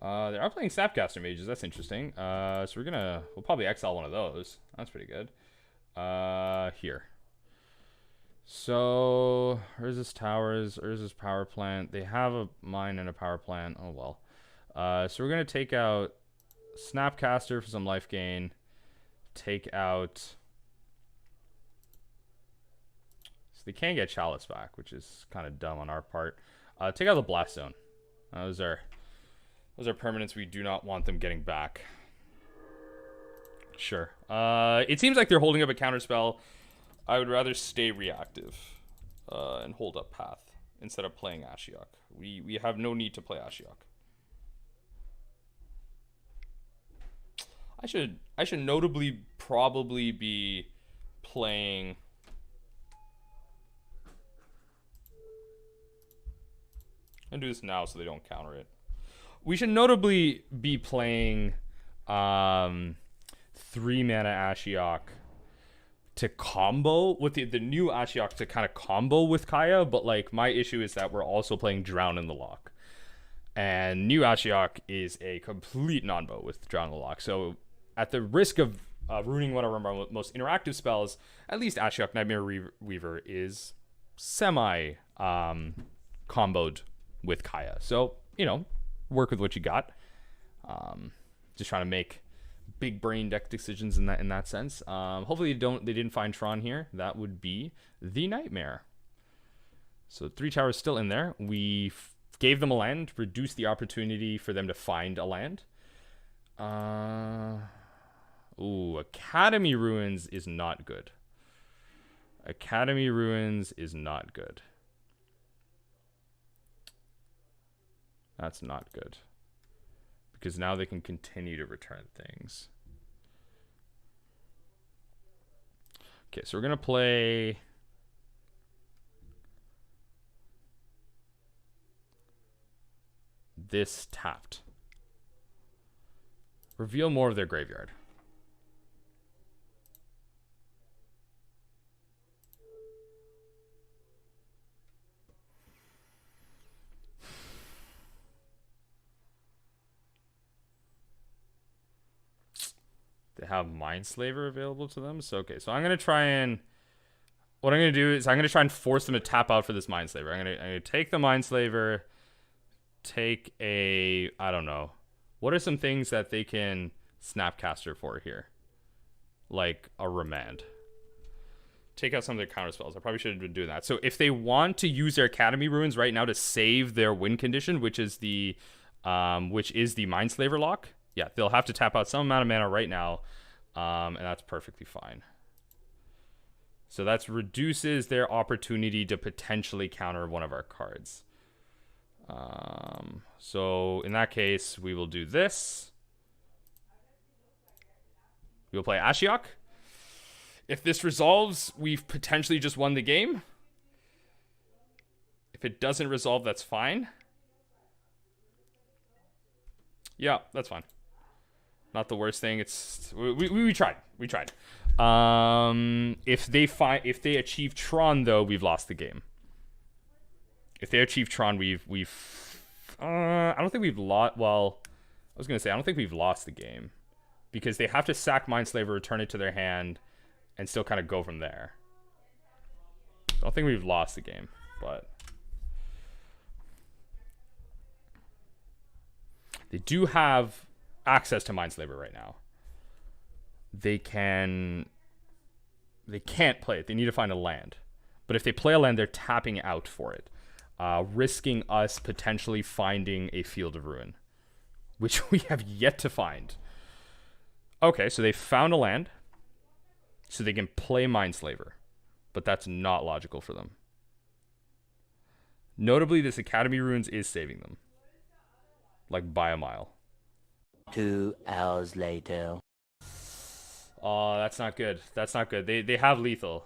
They are playing Snapcaster Mages. That's interesting. So we'll probably exile one of those. That's pretty good. Here. So, Urza's Towers, Urza's Power Plant. They have a mine and a power plant. Oh, well. So we're going to take out Snapcaster for some life gain. Take out... So they can get Chalice back, which is kind of dumb on our part. Take out the Blast Zone. Those are permanents we do not want them getting back. Sure. It seems like they're holding up a counterspell. I would rather stay reactive and hold up Path instead of playing Ashiok. We have no need to play Ashiok. I should notably probably be playing... I'm gonna do this now so they don't counter it. We should notably be playing 3-mana Ashiok to combo with the new Ashiok to kind of combo with Kaya, but like my issue is that we're also playing Drown in the Loch. And new Ashiok is a complete non-bow with Drown in the Loch. So at the risk of ruining one of our most interactive spells, at least Ashiok Nightmare Weaver is semi comboed with Kaya. So, you know, work with what you got. Just trying to make big brain deck decisions in that sense. Hopefully they didn't find Tron here. That would be the nightmare. So 3 towers still in there. We gave them a land, reduced the opportunity for them to find a land. Ooh, Academy Ruins is not good. Academy Ruins is not good. That's not good. Because now they can continue to return things. Okay, so we're going to play... this tapped. Reveal more of their graveyard. They have Mindslaver available to them. So, okay, so I'm going to try and... what I'm going to do is I'm going to try and force them to tap out for this Mindslaver. I'm going to take the Mindslaver, take a... I don't know. What are some things that they can Snapcaster for here? Like a Remand. Take out some of their counter spells. I probably should have been doing that. So if they want to use their Academy Ruins right now to save their win condition, which is the Mindslaver lock, yeah, they'll have to tap out some amount of mana right now, and that's perfectly fine. So that reduces their opportunity to potentially counter one of our cards. So in that case, we will do this. We'll play Ashiok. If this resolves, we've potentially just won the game. If it doesn't resolve, that's fine. Yeah, that's fine. Not the worst thing. It's we tried. We tried. If they achieve Tron though, we've lost the game. If they achieve Tron, I don't think we've lost. Well, I was gonna say I don't think we've lost the game because they have to sack Mindslaver, return it to their hand, and still kind of go from there. I don't think we've lost the game, but they do have access to Mindslaver right now. They can't play it. They need to find a land. But if they play a land, they're tapping out for it, risking us potentially finding a Field of Ruin, which we have yet to find. Okay, so they found a land, so they can play Mindslaver, but that's not logical for them. Notably, this Academy Ruins is saving them, like by a mile. 2 hours later. Oh, that's not good. That's not good. They have lethal.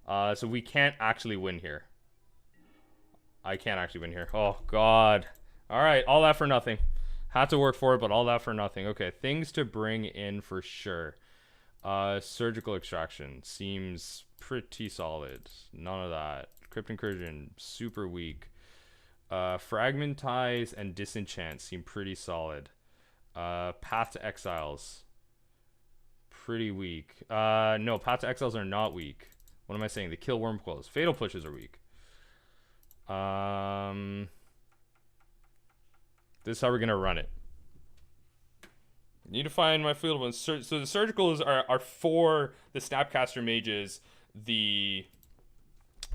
So we can't actually win here. I can't actually win here. Oh, God. All right, all that for nothing. Had to work for it, but all that for nothing. Okay, things to bring in for sure. Surgical Extraction seems pretty solid. None of that. Crypt Incursion, super weak. Fragmentize and Disenchant seem pretty solid. Path to Exiles, pretty weak. No, Path to Exiles are not weak. What am I saying? They kill Wormcoils. Fatal Pushes are weak. This is how we're gonna run it. Need to find my field ones. So the surgicals are for the Snapcaster mages. The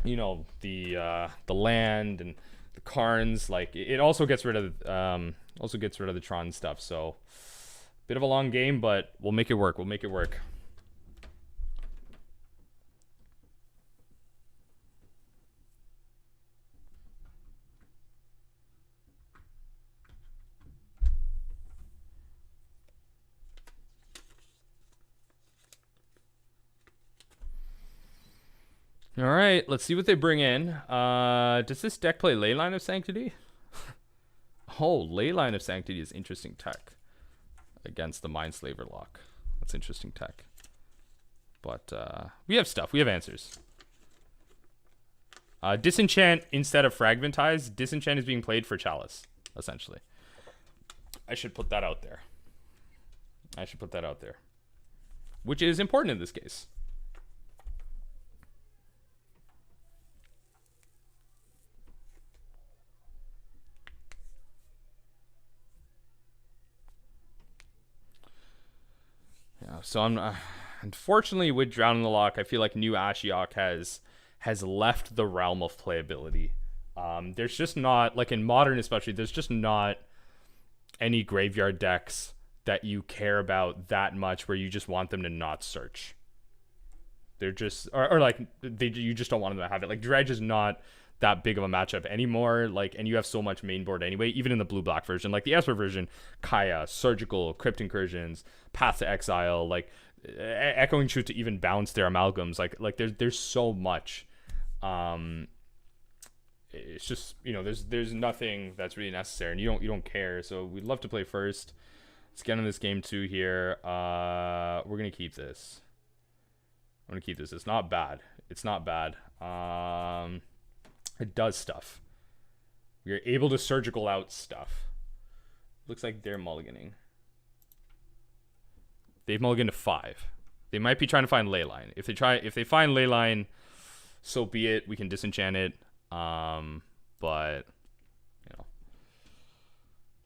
land and the Karns. Like it also gets rid of the Tron stuff. So bit of a long game, but we'll make it work. We'll make it work. All right, let's see what they bring in. Does this deck play Leyline of Sanctity? Oh, Leyline of Sanctity is interesting tech against the Mindslaver lock. That's interesting tech. But we have stuff. We have answers. Disenchant instead of Fragmentize. Disenchant is being played for Chalice, essentially. I should put that out there. Which is important in this case. So I'm unfortunately with Drown in the Loch, I feel like new Ashiok has left the realm of playability. There's just not, like in Modern especially, there's just not any graveyard decks that you care about that much where you just want them to not search. They're just, or like, you just don't want them to have it. Like, Dredge is not that big of a matchup anymore, like, and you have so much main board anyway, even in the blue-black version. Like, the Esper version, Kaya, Surgical, Crypt Incursions, Path to Exile, like, Echoing Truth to even bounce their amalgams. Like there's so much. It's just, you know, there's nothing that's really necessary, and you don't care. So we'd love to play first. Let's get in this game 2 here. We're gonna keep this. I'm gonna keep this. It's not bad. It's not bad. It does stuff. We are able to surgical out stuff. Looks like they're mulliganing. They've mulliganed to 5. They might be trying to find Leyline. If they find Leyline, so be it. We can disenchant it. But you know,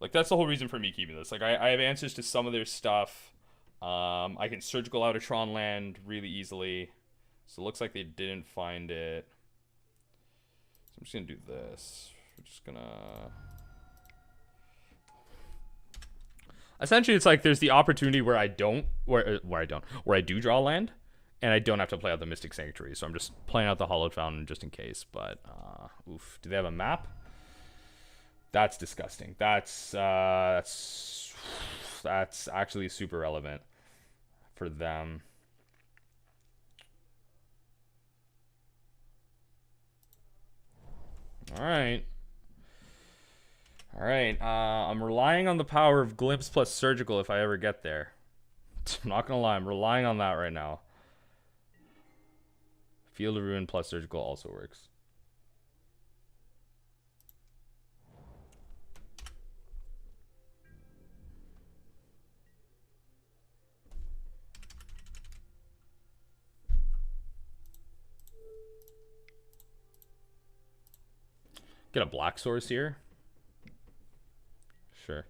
like, that's the whole reason for me keeping this. Like, I have answers to some of their stuff. I can surgical out a Tron land really easily. So it looks like they didn't find it. So I'm just gonna do this. We're just gonna, essentially, it's like there's the opportunity where I do draw land, and I don't have to play out the Mystic Sanctuary. So I'm just playing out the Hallowed Fountain just in case. But oof, do they have a map? That's disgusting. That's actually super relevant for them. All right. I'm relying on the power of Glimpse plus Surgical if I ever get there. I'm not gonna lie, I'm relying on that right now. Field of Ruin plus Surgical also works. Get a black source here. Sure.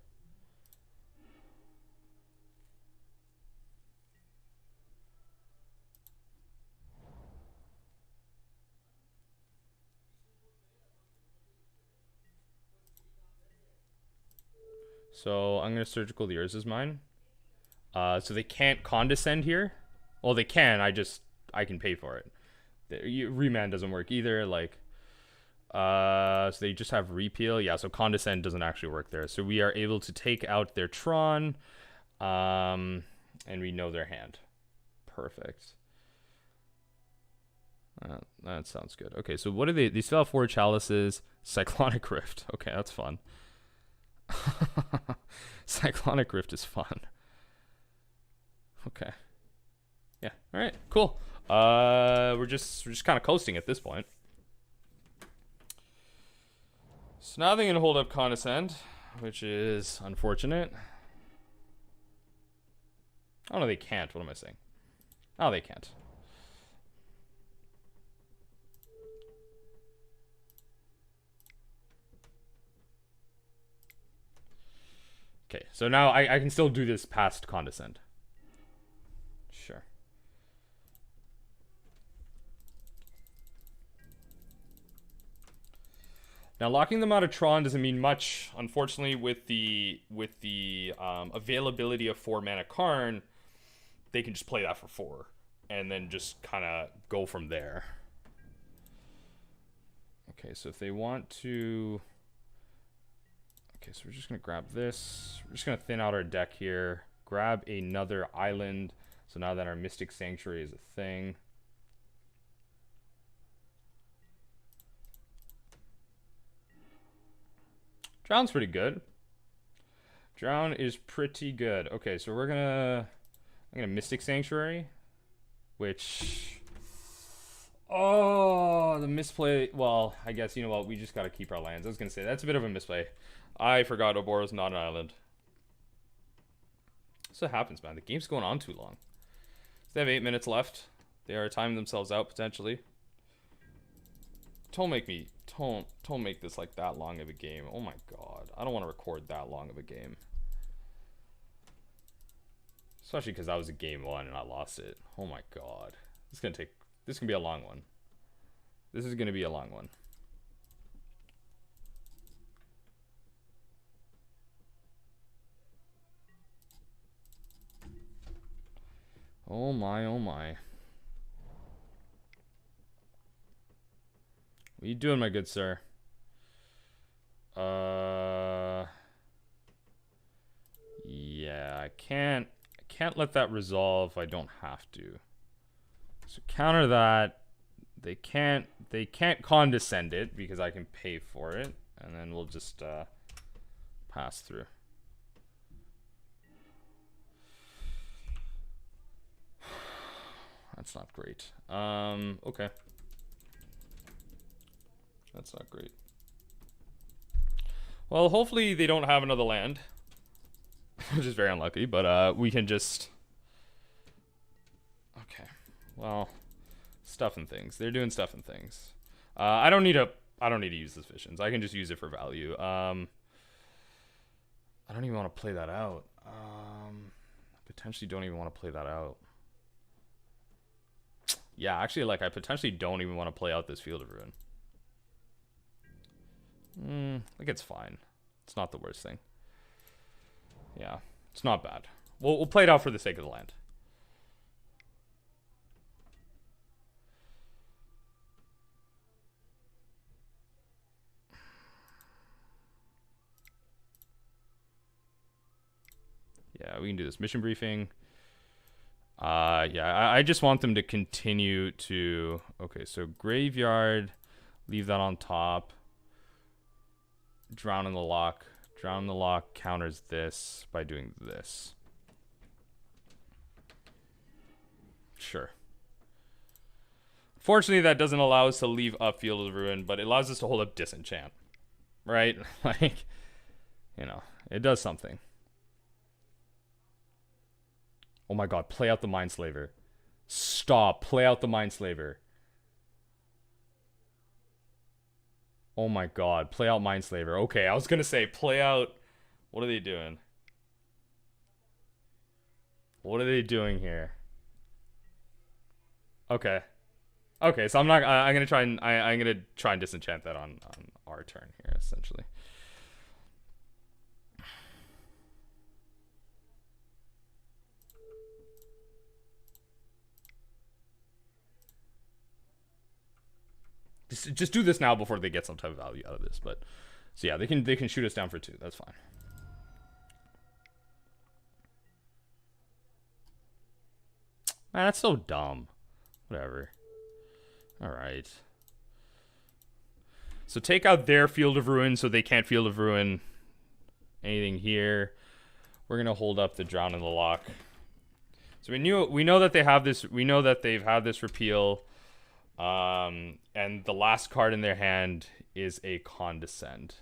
So I'm gonna surgical the Urza's Mine. So they can't condescend here. Well, they can. I can pay for it. Remand doesn't work either. Like, so they just have repeal. Yeah. So condescend doesn't actually work there. So we are able to take out their Tron, and we know their hand. Perfect. That sounds good. Okay. So what are they? They still have 4 chalices. Cyclonic Rift. Okay, that's fun. Cyclonic Rift is fun. Okay. Yeah. All right. Cool. We're just kind of coasting at this point. So now they can hold up Condescend, which is unfortunate. Oh no, they can't. What am I saying? Oh, they can't. Okay, so now I can still do this past Condescend. Sure. Now, locking them out of Tron doesn't mean much, unfortunately. With the availability of 4 mana Karn, they can just play that for 4, and then just kind of go from there. Okay, so if they want to, okay, so we're just gonna grab this. We're just gonna thin out our deck here. Grab another island. So now that our Mystic Sanctuary is a thing. Drown's pretty good. Drown is pretty good. Okay, so I'm gonna Mystic Sanctuary, which, oh, the misplay. Well, I guess, you know what, we just gotta keep our lands. I was gonna say that's a bit of a misplay. I forgot Oboro's not an island. So it happens, man. The game's going on too long. So they have 8 minutes left. They are timing themselves out potentially. Don't make this like that long of a game. Oh my god. I don't want to record that long of a game. Especially because that was a game 1 and I lost it. Oh my god. This can be a long one. This is gonna be a long one. Oh my, oh my. What are you doing, my good sir? Yeah, I can't let that resolve. I don't have to. So counter that. They can't condescend it because I can pay for it, and then we'll just pass through. That's not great. Okay. That's not great. Well, hopefully they don't have another land, which is very unlucky, but we can just... Okay. Well, stuff and things. They're doing stuff and things. I don't need to use this visions. I can just use it for value. I don't even want to play that out. Potentially don't even want to play that out. Yeah, actually, like, I potentially don't even want to play out this Field of Ruin. Like, it's fine. It's not the worst thing. Yeah, it's not bad. We'll play it out for the sake of the land. Yeah, we can do this mission briefing. Yeah, I just want them to continue to... Okay, so Graveyard, leave that on top. Drown in the Loch. Drown in the Loch counters this by doing this. Sure. Fortunately, that doesn't allow us to leave up Field of Ruin, but it allows us to hold up Disenchant. Right? Like, you know, it does something. Oh my god, play out the Mindslaver. Stop, play out the Mindslaver. Oh my god, play out Mindslaver. Okay, I was gonna say, play out... What are they doing? What are they doing here? Okay. Okay, so I'm gonna try and disenchant that on our turn here, essentially. Just do this now before they get some type of value out of this. But so yeah, they can shoot us down for 2. That's fine. Man, that's so dumb. Whatever. All right. So take out their Field of Ruin so they can't Field of Ruin anything here. We're gonna hold up the Drown in the Loch. So we know that they have this. We know that they've had this repeal. And the last card in their hand is a Condescend.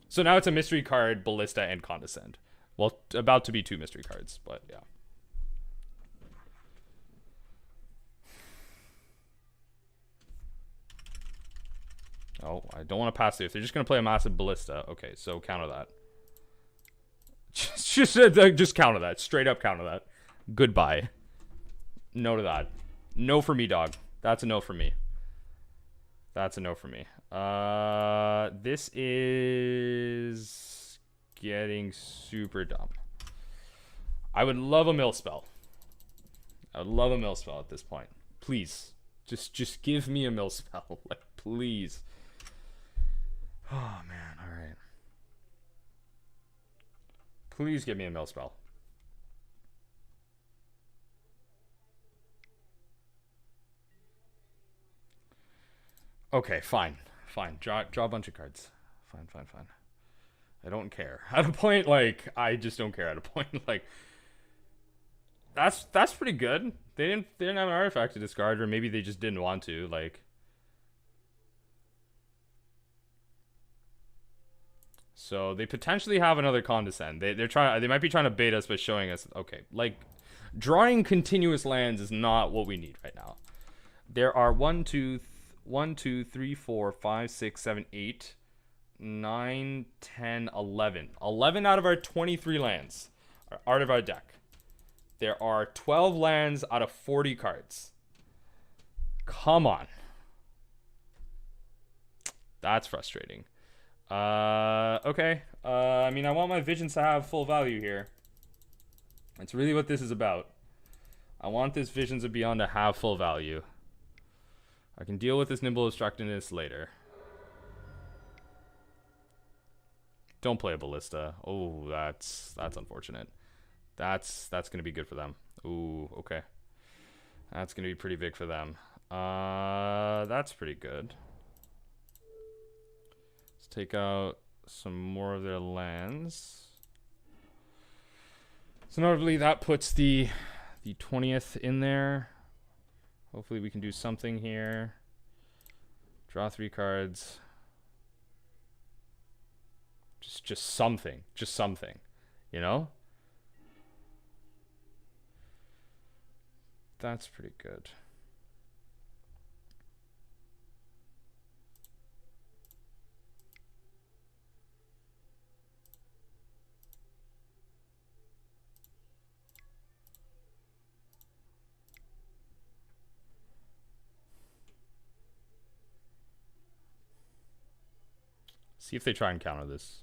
So now it's a mystery card, Ballista, and Condescend. Well, about to be 2 mystery cards, but yeah. Oh, I don't want to pass it. If they're just going to play a massive Ballista, okay, so counter that. Just counter that. Straight up counter that. Goodbye. No to that. No for me, dog. That's a no for me. That's a no for me. This is getting super dumb. I would love a mill spell. I would love a mill spell at this point. Please. Just give me a mill spell. Like, please. Oh, man. All right. Please give me a mill spell. Okay, fine. Fine. Draw a bunch of cards. Fine. I don't care. At a point, like, I just don't care at a point. Like, that's pretty good. They didn't have an artifact to discard, or maybe they just didn't want to, like. So they potentially have another Condescend. They might be trying to bait us by showing us, okay, like, drawing continuous lands is not what we need right now. There are 1, 2, 3, 4, 5, 6, 7, 8, 9, 10, 11. 11 out of our 23 lands are out of our deck. There are 12 lands out of 40 cards. Come on. That's frustrating. Okay. I mean, I want my visions to have full value here. That's really what this is about. I want this Visions of Beyond to have full value. I can deal with this Nimble Obstructedness later. Don't play a Ballista. Oh, that's unfortunate. That's gonna be good for them. Ooh, okay. That's gonna be pretty big for them. That's pretty good. Let's take out some more of their lands. So notably, that puts the 20th in there. Hopefully we can do something here. Draw 3 cards. Just something. Just something. You know? That's pretty good. See if they try and counter this.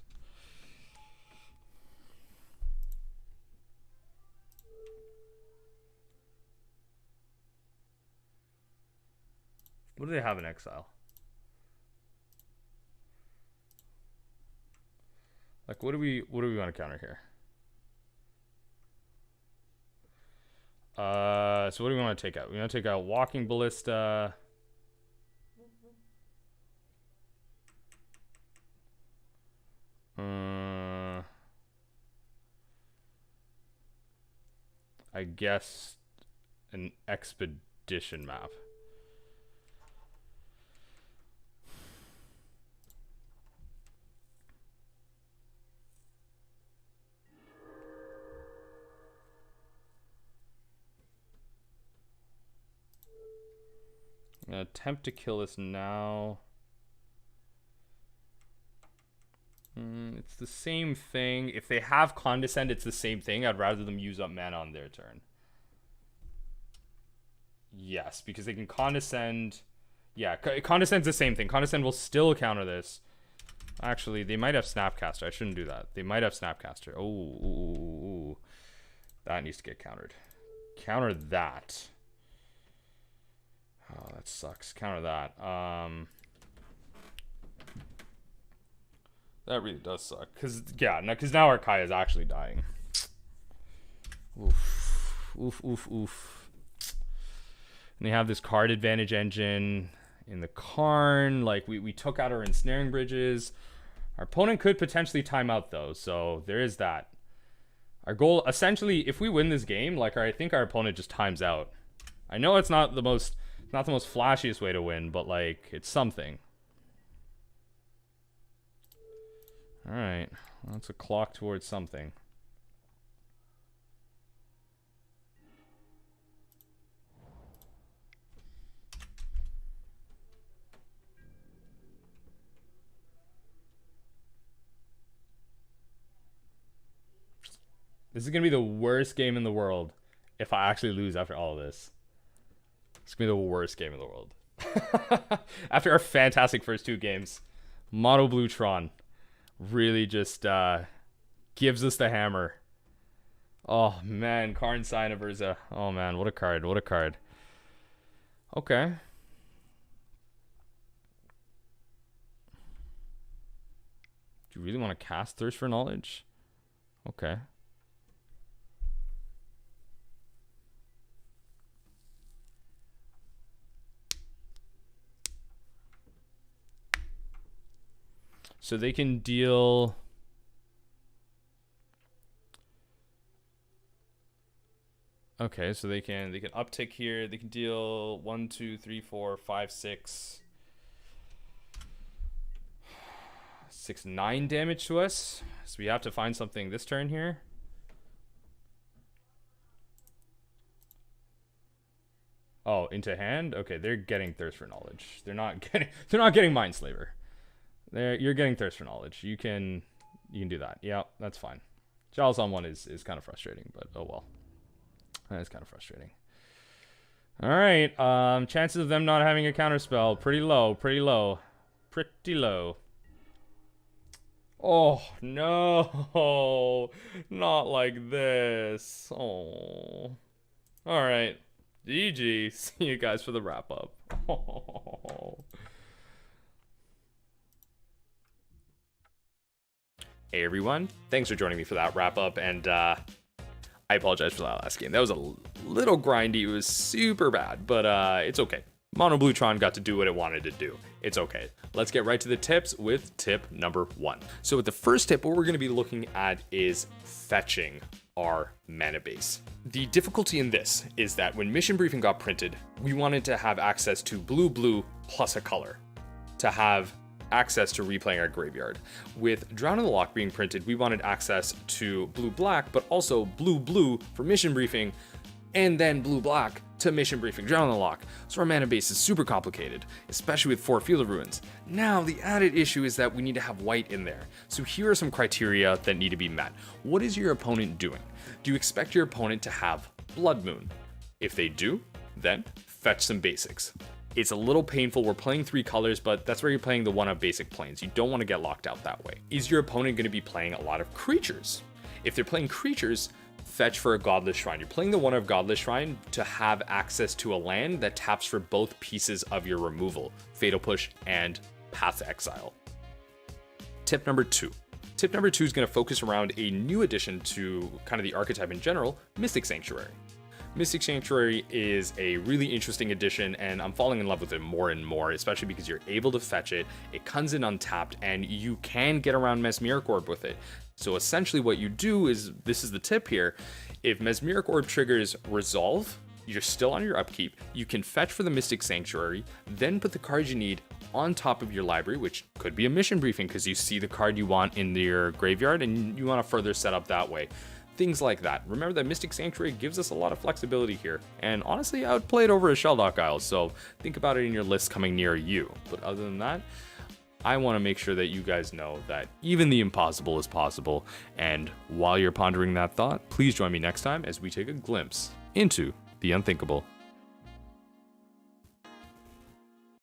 What do they have in Exile? Like, what do we want to counter here? So what do we want to take out? We want to take out Walking Ballista. I guess an expedition map. I'm gonna attempt to kill this now. It's the same thing. If they have Condescend, it's the same thing. I'd rather them use up mana on their turn. Yes, because they can Condescend. Yeah, Condescend's the same thing. Condescend will still counter this. Actually, they might have Snapcaster. I shouldn't do that. They might have Snapcaster. Oh, that needs to get countered. Counter that. Oh, that sucks. Counter that. That really does suck. Because now our Kai is actually dying. Oof. Oof, oof, oof. And they have this card advantage engine in the Karn. Like, we took out our Ensnaring Bridges. Our opponent could potentially time out, though. So, there is that. Our goal, essentially, if we win this game, like, I think our opponent just times out. I know it's not the most flashiest way to win, but, like, it's something. Alright, that's a clock towards something. This is going to be the worst game in the world if I actually lose after all of this. It's going to be the worst game in the world. After our fantastic first 2 games, Mono Blue Tron really just gives us the hammer. Oh man, Karn Sign of Urza. Oh man, what a card, what a card. Okay. Do you really want to cast Thirst for Knowledge? Okay. So they can deal... Okay, so they can uptick here. They can deal 1, 2, 3, 4, 5, 6, 9 damage to us. So we have to find something this turn here. Oh, into hand? Okay, they're getting Thirst for Knowledge. They're not getting Mindslaver. You're getting Thirst for Knowledge. You can do that. Yeah, that's fine. Giles on 1 is kind of frustrating, but oh well. That's kind of frustrating. Alright, chances of them not having a counterspell, pretty low, pretty low. Pretty low. Oh, no. Not like this. Oh. All right. GG. See you guys for the wrap up. Hey everyone. Thanks for joining me for that wrap up. And I apologize for that last game. That was a little grindy. It was super bad, but it's okay. Mono Bluetron got to do what it wanted to do. It's okay. Let's get right to the tips with tip number 1. So with the first tip, what we're going to be looking at is fetching our mana base. The difficulty in this is that when Mission Briefing got printed, we wanted to have access to blue plus a color to have access to replaying our graveyard. With Drown in the Loch being printed, we wanted access to blue-black, but also blue for Mission Briefing, and then blue-black to Mission Briefing Drown in the Loch. So our mana base is super complicated, especially with 4 Field of Ruins. Now, the added issue is that we need to have white in there. So here are some criteria that need to be met. What is your opponent doing? Do you expect your opponent to have Blood Moon? If they do, then fetch some basics. It's a little painful. We're playing 3 colors, but that's where you're playing the one of basic planes. You don't want to get locked out that way. Is your opponent going to be playing a lot of creatures? If they're playing creatures, fetch for a Godless Shrine. You're playing the one of Godless Shrine to have access to a land that taps for both pieces of your removal, Fatal Push and Path to Exile. Tip number 2. Tip number 2 is going to focus around a new addition to kind of the archetype in general, Mystic Sanctuary. Mystic Sanctuary is a really interesting addition, and I'm falling in love with it more and more, especially because you're able to fetch it, it comes in untapped, and you can get around Mesmeric Orb with it. So essentially what you do is, this is the tip here, if Mesmeric Orb triggers Resolve, you're still on your upkeep, you can fetch for the Mystic Sanctuary, then put the cards you need on top of your library, which could be a Mission Briefing because you see the card you want in your graveyard and you want to further set up that way. Things like that. Remember that Mystic Sanctuary gives us a lot of flexibility here, and honestly, I would play it over a Shelldock Isle, so think about it in your list coming near you. But other than that, I want to make sure that you guys know that even the impossible is possible, and while you're pondering that thought, please join me next time as we take a glimpse into the unthinkable.